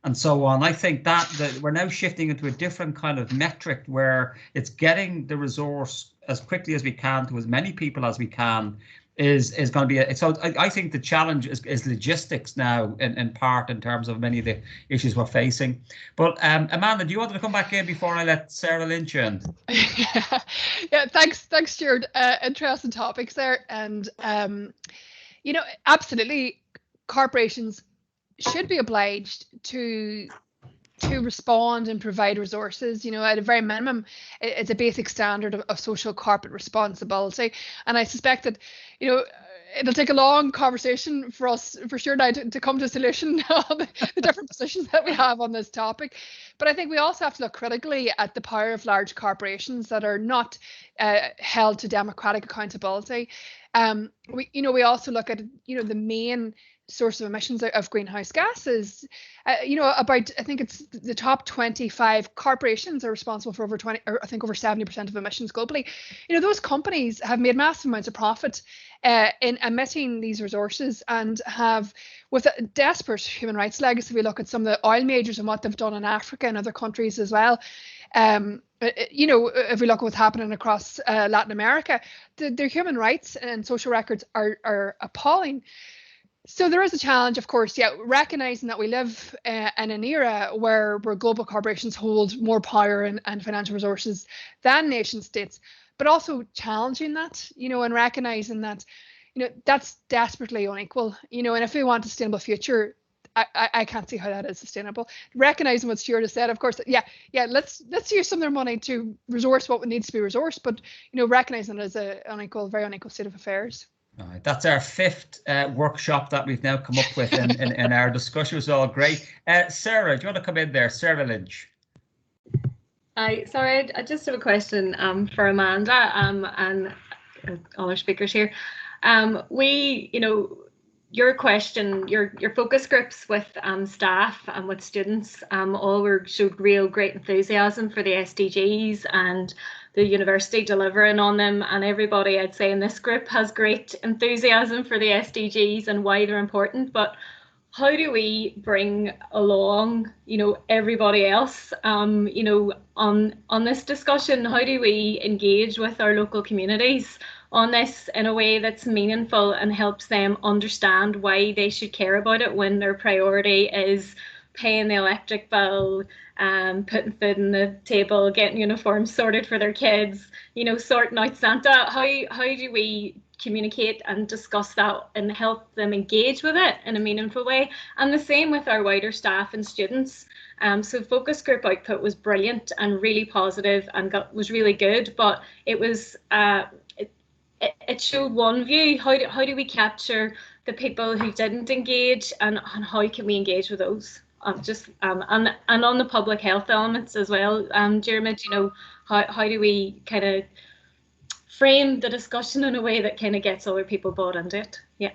Speaker 1: and so on. I think that we're now shifting into a different kind of metric where it's getting the resource as quickly as we can to as many people as we can is going to be so I think the challenge is logistics now in part in terms of many of the issues we're facing. But Amanda, do you want to come back in before I let Sarah Lynch in?
Speaker 2: Yeah, thanks Stuart. Interesting topics there, and you know, absolutely, corporations should be obliged to respond and provide resources. You know, at a very minimum, it's a basic standard of social corporate responsibility. And I suspect that, you know, it'll take a long conversation for us, for sure, now to come to a solution on the different positions that we have on this topic. But I think we also have to look critically at the power of large corporations that are not held to democratic accountability. We also look at, you know, the main source of emissions of greenhouse gases. You know, about, I think it's the top 25 corporations are responsible for over 70% of emissions globally. You know, those companies have made massive amounts of profit in emitting these resources and have, with a desperate human rights legacy. We look at some of the oil majors and what they've done in Africa and other countries as well. You know, if we look at what's happening across Latin America, their human rights and social records are appalling. So there is a challenge, of course, recognizing that we live in an era where global corporations hold more power and financial resources than nation states, but also challenging that, you know, and recognizing that, you know, that's desperately unequal, you know, and if we want a sustainable future, I can't see how that is sustainable. Recognizing what Stuart has said, of course, let's use some of their money to resource what needs to be resourced, but, you know, recognizing it as a very unequal state of affairs.
Speaker 1: All right, that's our fifth workshop that we've now come up with in our discussion. It was all great. Sarah, do you want to come in there? Sarah Lynch.
Speaker 8: Sorry, I just have a question for Amanda and other speakers here. You know, your question, your focus groups with staff and with students all showed real great enthusiasm for the SDGs and the university delivering on them, and everybody I'd say in this group has great enthusiasm for the SDGs and why they're important. But how do we bring along, you know, everybody else, you know, on this discussion? How do we engage with our local communities on this in a way that's meaningful and helps them understand why they should care about it when their priority is paying the electric bill, putting food on the table, getting uniforms sorted for their kids, you know, sorting out Santa? How do we communicate and discuss that and help them engage with it in a meaningful way? And the same with our wider staff and students. So focus group output was brilliant and really positive and was really good, but it was it showed one view. How do we capture the people who didn't engage, and how can we engage with those? And on the public health elements as well, Jeremy, you know, how do we kind of frame the discussion in a way that kind of gets other people bought into it? Yeah.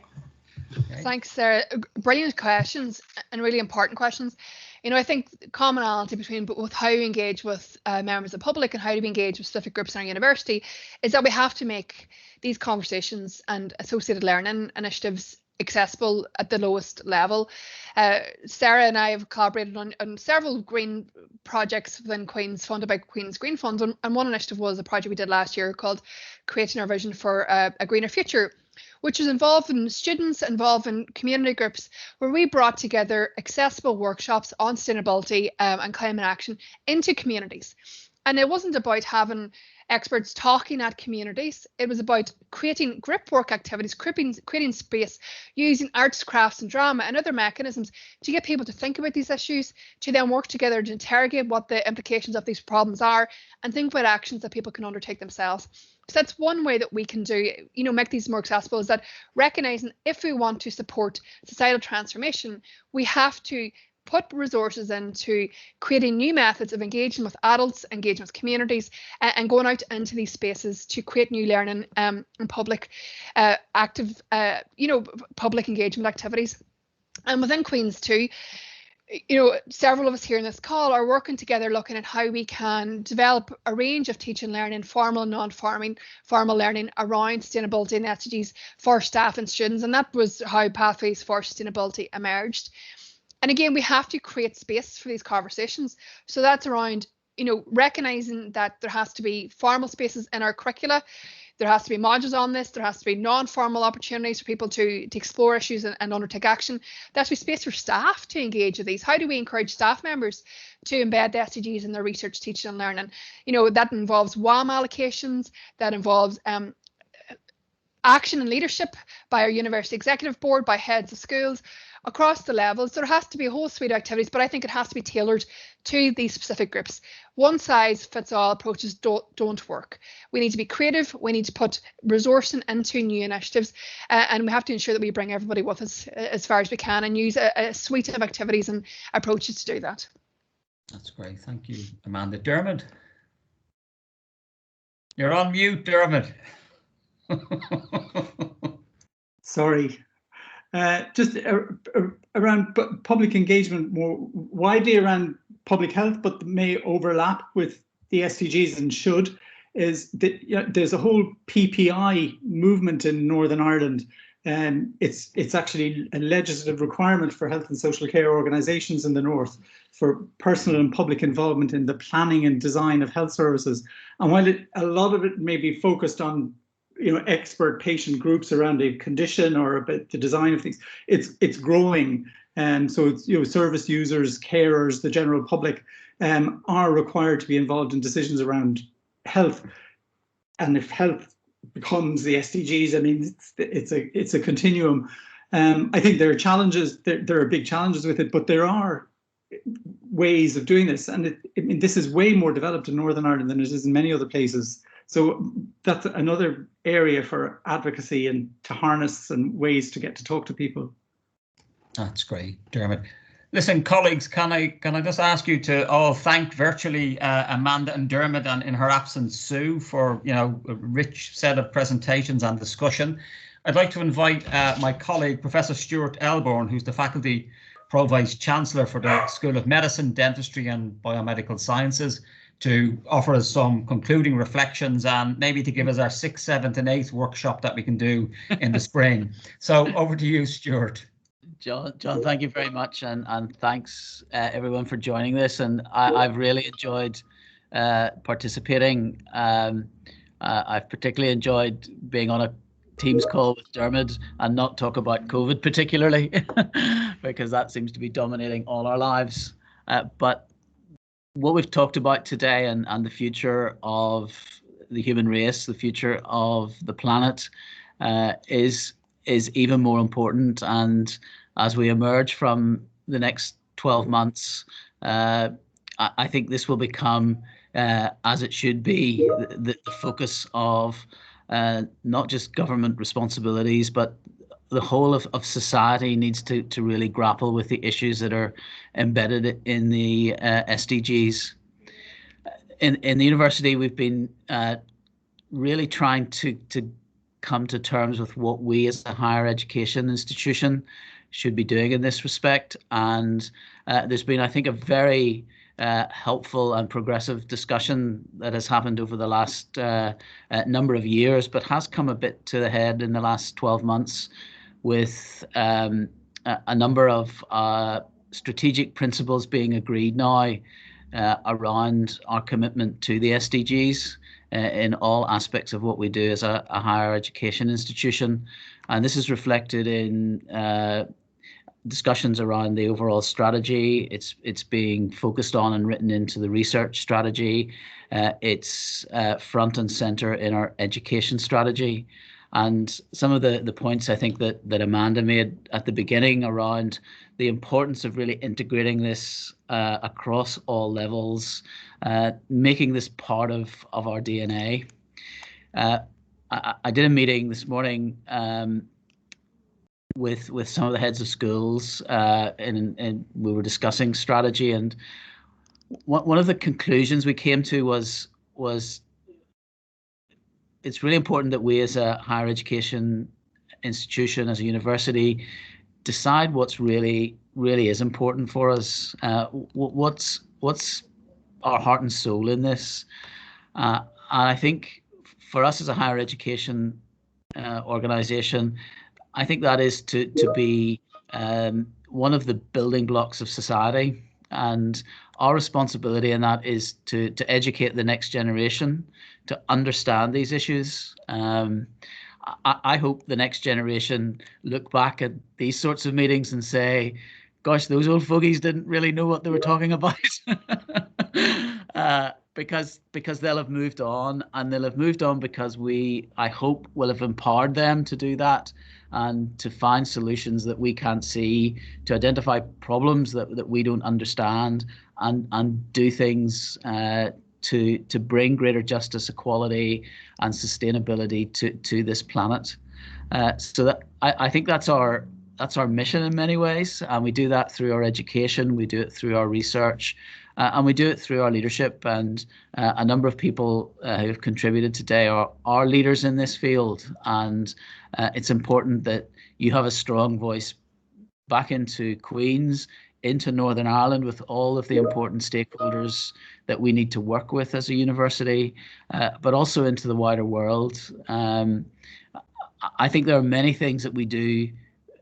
Speaker 2: Okay. Thanks, Sarah. Brilliant questions and really important questions. You know, I think commonality between both how we engage with members of the public and how do we engage with specific groups in our university is that we have to make these conversations and associated learning initiatives accessible at the lowest level. Sarah and I have collaborated on several green projects within Queen's, funded by Queen's Green Fund, and one initiative was a project we did last year called Creating Our Vision for a Greener Future, which was involving students, involving community groups, where we brought together accessible workshops on sustainability and climate action into communities. And it wasn't about having experts talking at communities. It was about creating grip work activities, creating space, using arts, crafts and drama and other mechanisms to get people to think about these issues, to then work together to interrogate what the implications of these problems are and think about actions that people can undertake themselves. So that's one way that we can do, make these more accessible, is that recognizing if we want to support societal transformation, we have to put resources into creating new methods of engaging with adults, engaging with communities, and going out into these spaces to create new learning and public active, public engagement activities. And within Queen's too, several of us here in this call are working together looking at how we can develop a range of teaching, learning, formal and non-formal learning around sustainability and SDGs for staff and students. And that was how Pathways for Sustainability emerged. And again, we have to create space for these conversations. So that's around, recognizing that there has to be formal spaces in our curricula. There has to be modules on this. There has to be non-formal opportunities for people to explore issues and undertake action. There has to be space for staff to engage with these. How do we encourage staff members to embed the SDGs in their research, teaching and learning? That involves WAM allocations, that involves action and leadership by our university executive board, by heads of schools, across the levels. There has to be a whole suite of activities, but I think it has to be tailored to these specific groups. One size fits all approaches don't work. We need to be creative. We need to put resourcing into new initiatives, and we have to ensure that we bring everybody with us as far as we can and use a suite of activities and approaches to do that.
Speaker 1: That's great. Thank you, Amanda. Dermot? You're on mute, Dermot.
Speaker 4: Sorry. Just around public engagement more widely around public health, but may overlap with the SDGs and should, is that there's a whole PPI movement in Northern Ireland, and it's actually a legislative requirement for health and social care organisations in the north for personal and public involvement in the planning and design of health services. And while a lot of it may be focused on expert patient groups around a condition or about the design of things, it's growing, and so it's service users, carers, the general public are required to be involved in decisions around health. And if health becomes the SDGs, I mean, it's a continuum. I think there are challenges. There are big challenges with it, but there are ways of doing this, and this is way more developed in Northern Ireland than it is in many other places. So that's another area for advocacy and to harness and ways to get to talk to people.
Speaker 1: That's great, Dermot. Listen, colleagues, can I just ask you to all thank virtually Amanda and Dermot, and in her absence, Sue, for a rich set of presentations and discussion. I'd like to invite my colleague, Professor Stuart Elborn, who's the Faculty Pro-Vice Chancellor for the School of Medicine, Dentistry and Biomedical Sciences, to offer us some concluding reflections and maybe to give us our 6th, 7th and 8th workshop that we can do in the spring. So over to you, Stuart.
Speaker 7: John, thank you very much, and thanks everyone for joining this. And I've really enjoyed participating. I've particularly enjoyed being on a Teams call with Dermot and not talk about COVID particularly, because that seems to be dominating all our lives. But what we've talked about today and the future of the human race, the future of the planet, is even more important. And as we emerge from the next 12 months, I think this will become, as it should be, the focus of not just government responsibilities, but the whole of society needs to really grapple with the issues that are embedded in the SDGs. In the university, we've been really trying to come to terms with what we as a higher education institution should be doing in this respect. And there's been, I think, a very helpful and progressive discussion that has happened over the last number of years, but has come a bit to the head in the last 12 months with a number of strategic principles being agreed now around our commitment to the SDGs in all aspects of what we do as a higher education institution. And this is reflected in discussions around the overall strategy. It's being focused on and written into the research strategy. It's front and center in our education strategy. And some of the points I think that Amanda made at the beginning around the importance of really integrating this across all levels, making this part of our DNA. I did a meeting this morning with some of the heads of schools, and we were discussing strategy. And one of the conclusions we came to was it's really important that we as a higher education institution, as a university, decide what's really is important for us. What's our heart and soul in this? And I think for us as a higher education organisation, I think that is to be one of the building blocks of society, and our responsibility in that is to educate the next generation to understand these issues. I hope the next generation look back at these sorts of meetings and say, gosh, those old fogies didn't really know what they were talking about. Because they'll have moved on, and they'll have moved on because I hope, will have empowered them to do that and to find solutions that we can't see, to identify problems that we don't understand, and do things to bring greater justice, equality, and sustainability to this planet. So that I think that's our mission in many ways, and we do that through our education, we do it through our research, and we do it through our leadership. And a number of people who have contributed today are leaders in this field, and it's important that you have a strong voice back into Queen's, into Northern Ireland, with all of the important stakeholders that we need to work with as a university, but also into the wider world. I think there are many things that we do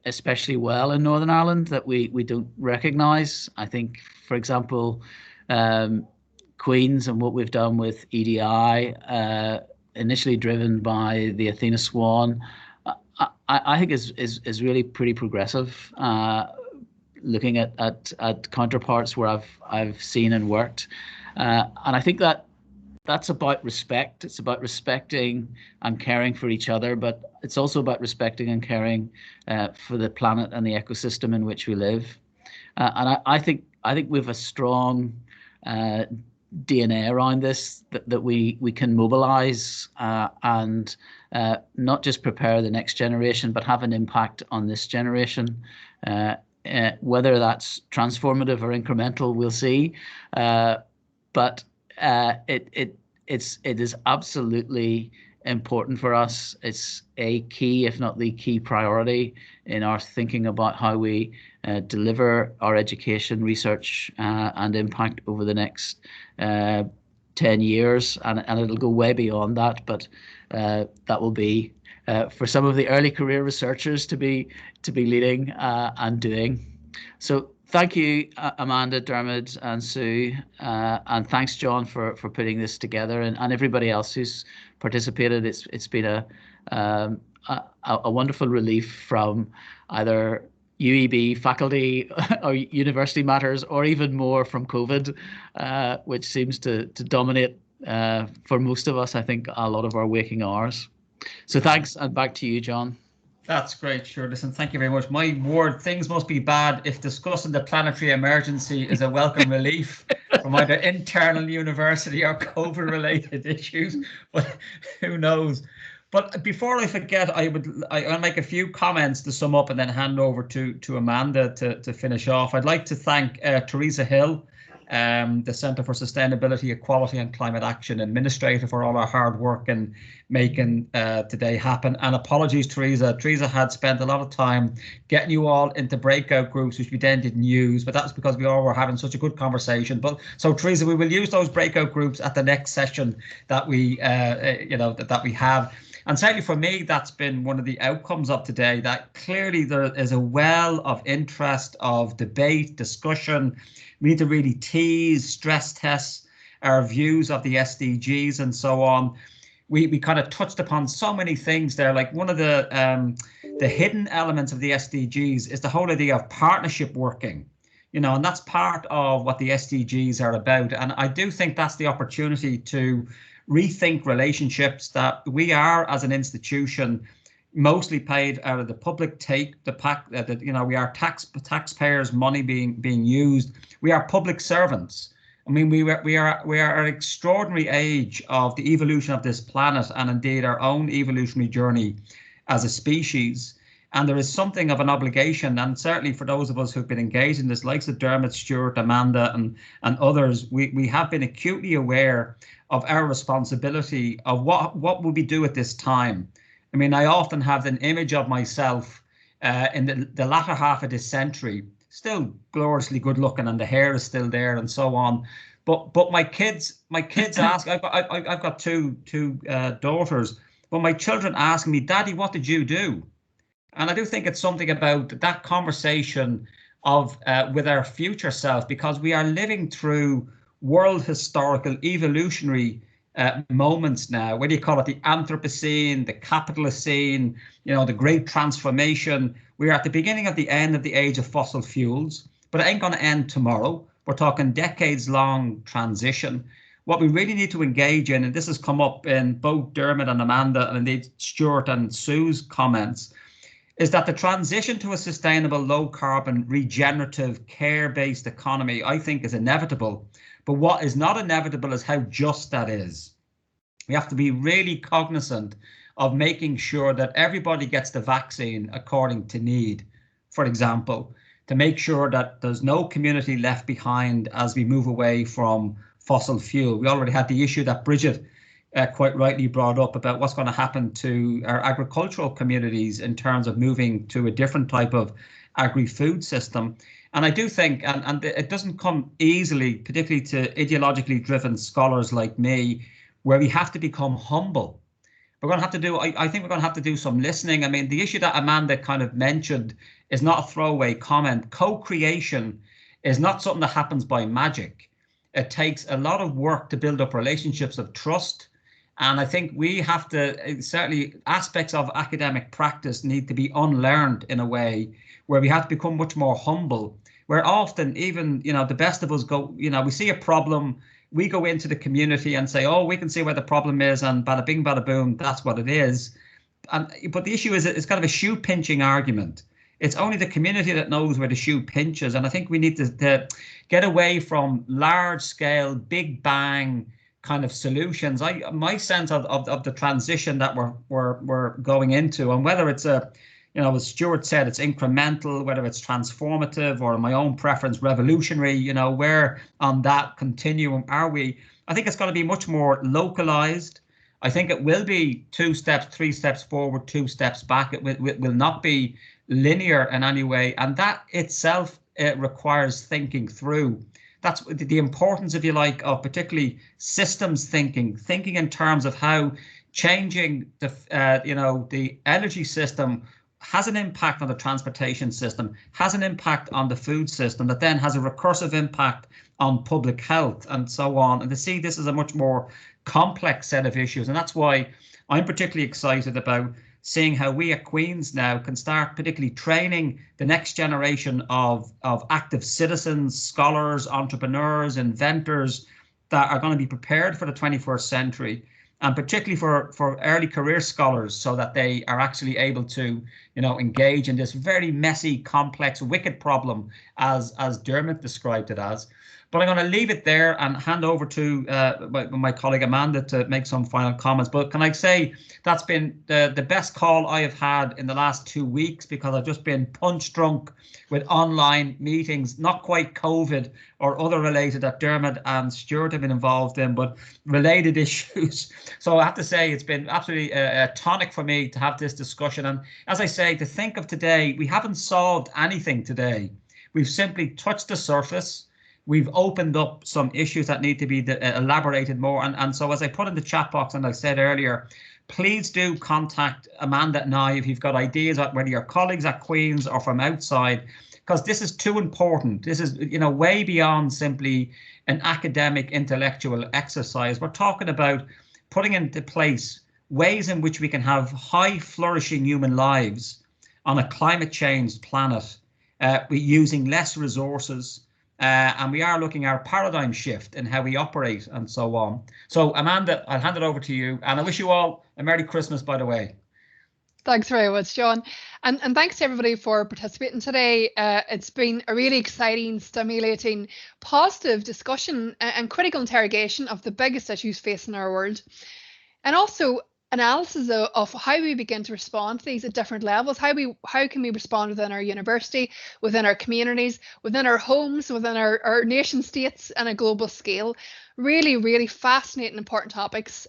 Speaker 7: especially well in Northern Ireland that we don't recognise. I think, for example, Queen's and what we've done with EDI, initially driven by the Athena Swan, I think is really pretty progressive. Looking at counterparts where I've seen and worked, and I think that's about respect. It's about respecting and caring for each other, but it's also about respecting and caring for the planet and the ecosystem in which we live. And I think we have a strong DNA around this that we can mobilise and not just prepare the next generation, but have an impact on this generation. Whether that's transformative or incremental, we'll see. But it is absolutely important for us. It's a key, if not the key priority in our thinking about how we deliver our education, research, and impact over the next 10 years, and it'll go way beyond that. But that will be for some of the early career researchers to be leading and doing. So thank you, Amanda, Dermot, and Sue, and thanks, John, for putting this together, and everybody else who's participated. It's been a wonderful relief from either UEB faculty or university matters, or even more from COVID, which seems to dominate for most of us, I think, a lot of our waking hours. So thanks, and back to you, John.
Speaker 1: That's great, sure. Listen, thank you very much. My word, things must be bad if discussing the planetary emergency is a welcome relief from either internal university or COVID-related issues, but who knows? But before I forget, I'll make a few comments to sum up and then hand over to Amanda to finish off. I'd like to thank Teresa Hill, the Centre for Sustainability, Equality and Climate Action Administrator, for all our hard work in making today happen. And apologies, Teresa. Teresa had spent a lot of time getting you all into breakout groups, which we then didn't use, but that's because we all were having such a good conversation. But so, Teresa, we will use those breakout groups at the next session that we, that we have. And certainly for me, that's been one of the outcomes of today, that clearly there is a well of interest, of debate, discussion. We need to really tease, stress test our views of the SDGs and so on. We kind of touched upon so many things there. Like one of the the hidden elements of the SDGs is the whole idea of partnership working, you know, and that's part of what the SDGs are about. And I do think that's the opportunity to rethink relationships that we are as an institution mostly paid out of the public take, you know, we are taxpayers' money being used. We are public servants. I mean, we are at an extraordinary age of the evolution of this planet, and indeed our own evolutionary journey as a species. And there is something of an obligation, and certainly for those of us who've been engaged in this, likes of Dermot, Stuart, Amanda, and others, we have been acutely aware of our responsibility of what will we do at this time. I mean, I often have an image of myself in the latter half of this century, still gloriously good looking, and the hair is still there, and so on. But my kids ask. I've got two daughters, but my children ask me, Daddy, what did you do? And I do think it's something about that conversation of with our future self, because we are living through world historical evolutionary moments now, whether you call it the Anthropocene, the Capitalocene, you know, the Great Transformation. We are at the beginning of the end of the age of fossil fuels, but it ain't going to end tomorrow. We're talking decades-long transition. What we really need to engage in, and this has come up in both Dermot and Amanda, and indeed Stuart and Sue's comments, is that the transition to a sustainable, low-carbon, regenerative, care-based economy, I think, is inevitable. But what is not inevitable is how just that is. We have to be really cognizant of making sure that everybody gets the vaccine according to need, for example, to make sure that there's no community left behind as we move away from fossil fuel. We already had the issue that Bridget quite rightly brought up about what's going to happen to our agricultural communities in terms of moving to a different type of agri-food system. And I do think, and it doesn't come easily, particularly to ideologically driven scholars like me, where we have to become humble. We're going to have to do, I think we're going to have to do some listening. I mean, the issue that Amanda kind of mentioned is not a throwaway comment. Co-creation is not something that happens by magic. It takes a lot of work to build up relationships of trust. And I think we have to, certainly aspects of academic practice need to be unlearned in a way where we have to become much more humble, where often even, you know, the best of us go, you know, we see a problem, we go into the community and say, oh, we can see where the problem is, and bada bing, bada boom, that's what it is. But the issue is it's kind of a shoe pinching argument. It's only the community that knows where the shoe pinches. And I think we need to get away from large scale, big bang kind of solutions. My sense of the transition that we're going into, and whether it's a, you know, as Stuart said, it's incremental, whether it's transformative or, in my own preference, revolutionary, you know, where on that continuum are we? I think it's going to be much more localized. I think it will be 2 steps, 3 steps forward, 2 steps back. It will not be linear in any way. And that itself requires thinking through. That's the importance, if you like, of particularly systems thinking in terms of how changing the, you know, the energy system has an impact on the transportation system, has an impact on the food system, that then has a recursive impact on public health and so on. And to see this as a much more complex set of issues. And that's why I'm particularly excited about seeing how we at Queen's now can start particularly training the next generation of active citizens, scholars, entrepreneurs, inventors that are going to be prepared for the 21st century. And particularly for early career scholars, so that they are actually able to, you know, engage in this very messy, complex, wicked problem, as Dermot described it as. But I'm going to leave it there and hand over to my colleague Amanda to make some final comments. But can I say that's been the best call I have had in the last 2 weeks, because I've just been punch drunk with online meetings, not quite COVID or other related that Dermot and Stuart have been involved in, but related issues. So I have to say it's been absolutely a tonic for me to have this discussion. And as I say, to think of today, we haven't solved anything today. We've simply touched the surface. We've opened up some issues that need to be elaborated more. And so, as I put in the chat box and I said earlier, please do contact Amanda and I if you've got ideas, whether you're colleagues at Queen's or from outside, because this is too important. This is, you know, way beyond simply an academic intellectual exercise. We're talking about putting into place ways in which we can have high flourishing human lives on a climate change planet, we're using less resources, and we are looking at a paradigm shift in how we operate and so on. So Amanda, I'll hand it over to you, and I wish you all a Merry Christmas, by the way.
Speaker 2: Thanks very much, John. And thanks to everybody for participating today. It's been a really exciting, stimulating, positive discussion and critical interrogation of the biggest issues facing our world. And also analysis of how we begin to respond to these at different levels. How can we respond within our university, within our communities, within our homes, within our nation states, and a global scale. Really, really fascinating, important topics.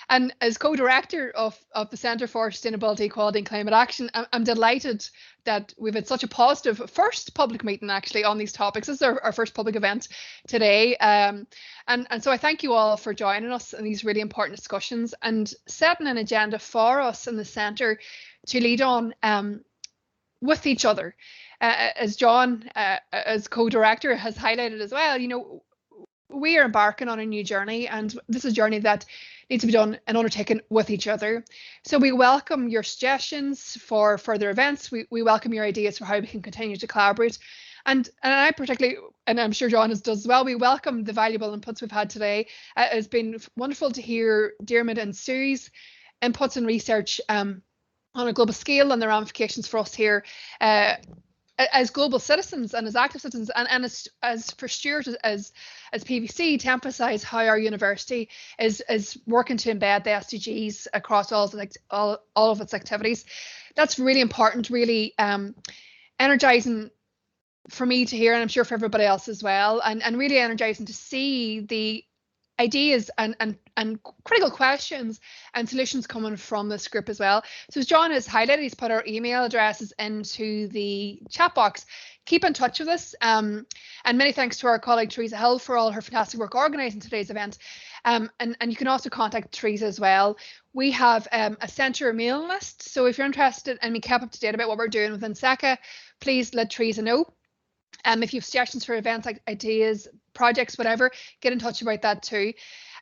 Speaker 2: And as co-director of the Centre for Sustainability, Equality and Climate Action, I'm delighted that we've had such a positive first public meeting actually on these topics. This is our first public event today. And so I thank you all for joining us in these really important discussions and setting an agenda for us in the Centre to lead on with each other. As John, as co-director, has highlighted as well, you know, we are embarking on a new journey, and this is a journey that needs to be done and undertaken with each other. So we welcome your suggestions for further events. We welcome your ideas for how we can continue to collaborate. And I particularly, and I'm sure John does as well, we welcome the valuable inputs we've had today. It's been wonderful to hear Diarmuid and Sue's inputs and research on a global scale and the ramifications for us here as global citizens and as active citizens, and as for Stuart as PVC, to emphasise how our university is working to embed the SDGs across all of its activities. That's really important, really energising for me to hear, and I'm sure for everybody else as well, and really energising to see the ideas and critical questions and solutions coming from this group as well. So as John has highlighted, he's put our email addresses into the chat box. Keep in touch with us, and many thanks to our colleague Teresa Hill for all her fantastic work organising today's event. And you can also contact Teresa as well. We have a centre mailing list, so if you're interested and be kept up to date about what we're doing within SECA, please let Teresa know. If you have suggestions for events, like ideas, projects, whatever, get in touch about that too.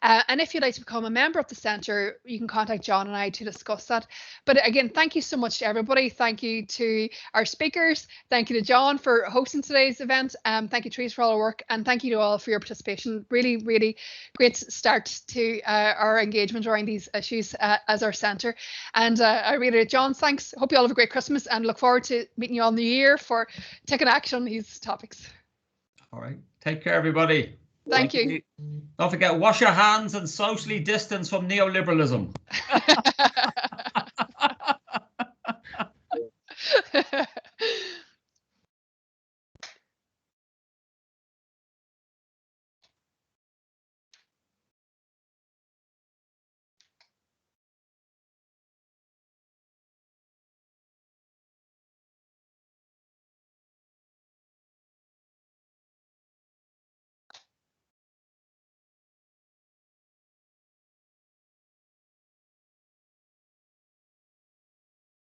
Speaker 2: And if you'd like to become a member of the Centre, you can contact John and I to discuss that. But again, thank you so much to everybody. Thank you to our speakers. Thank you to John for hosting today's event. Thank you, Teresa, for all our work. And thank you to all for your participation. Really, really great start to our engagement around these issues as our Centre. And I really, John, thanks. Hope you all have a great Christmas and look forward to meeting you all in the new year for taking action on these topics.
Speaker 1: All right. Take care, everybody.
Speaker 2: Thank you.
Speaker 1: Don't forget, wash your hands and socially distance from neoliberalism.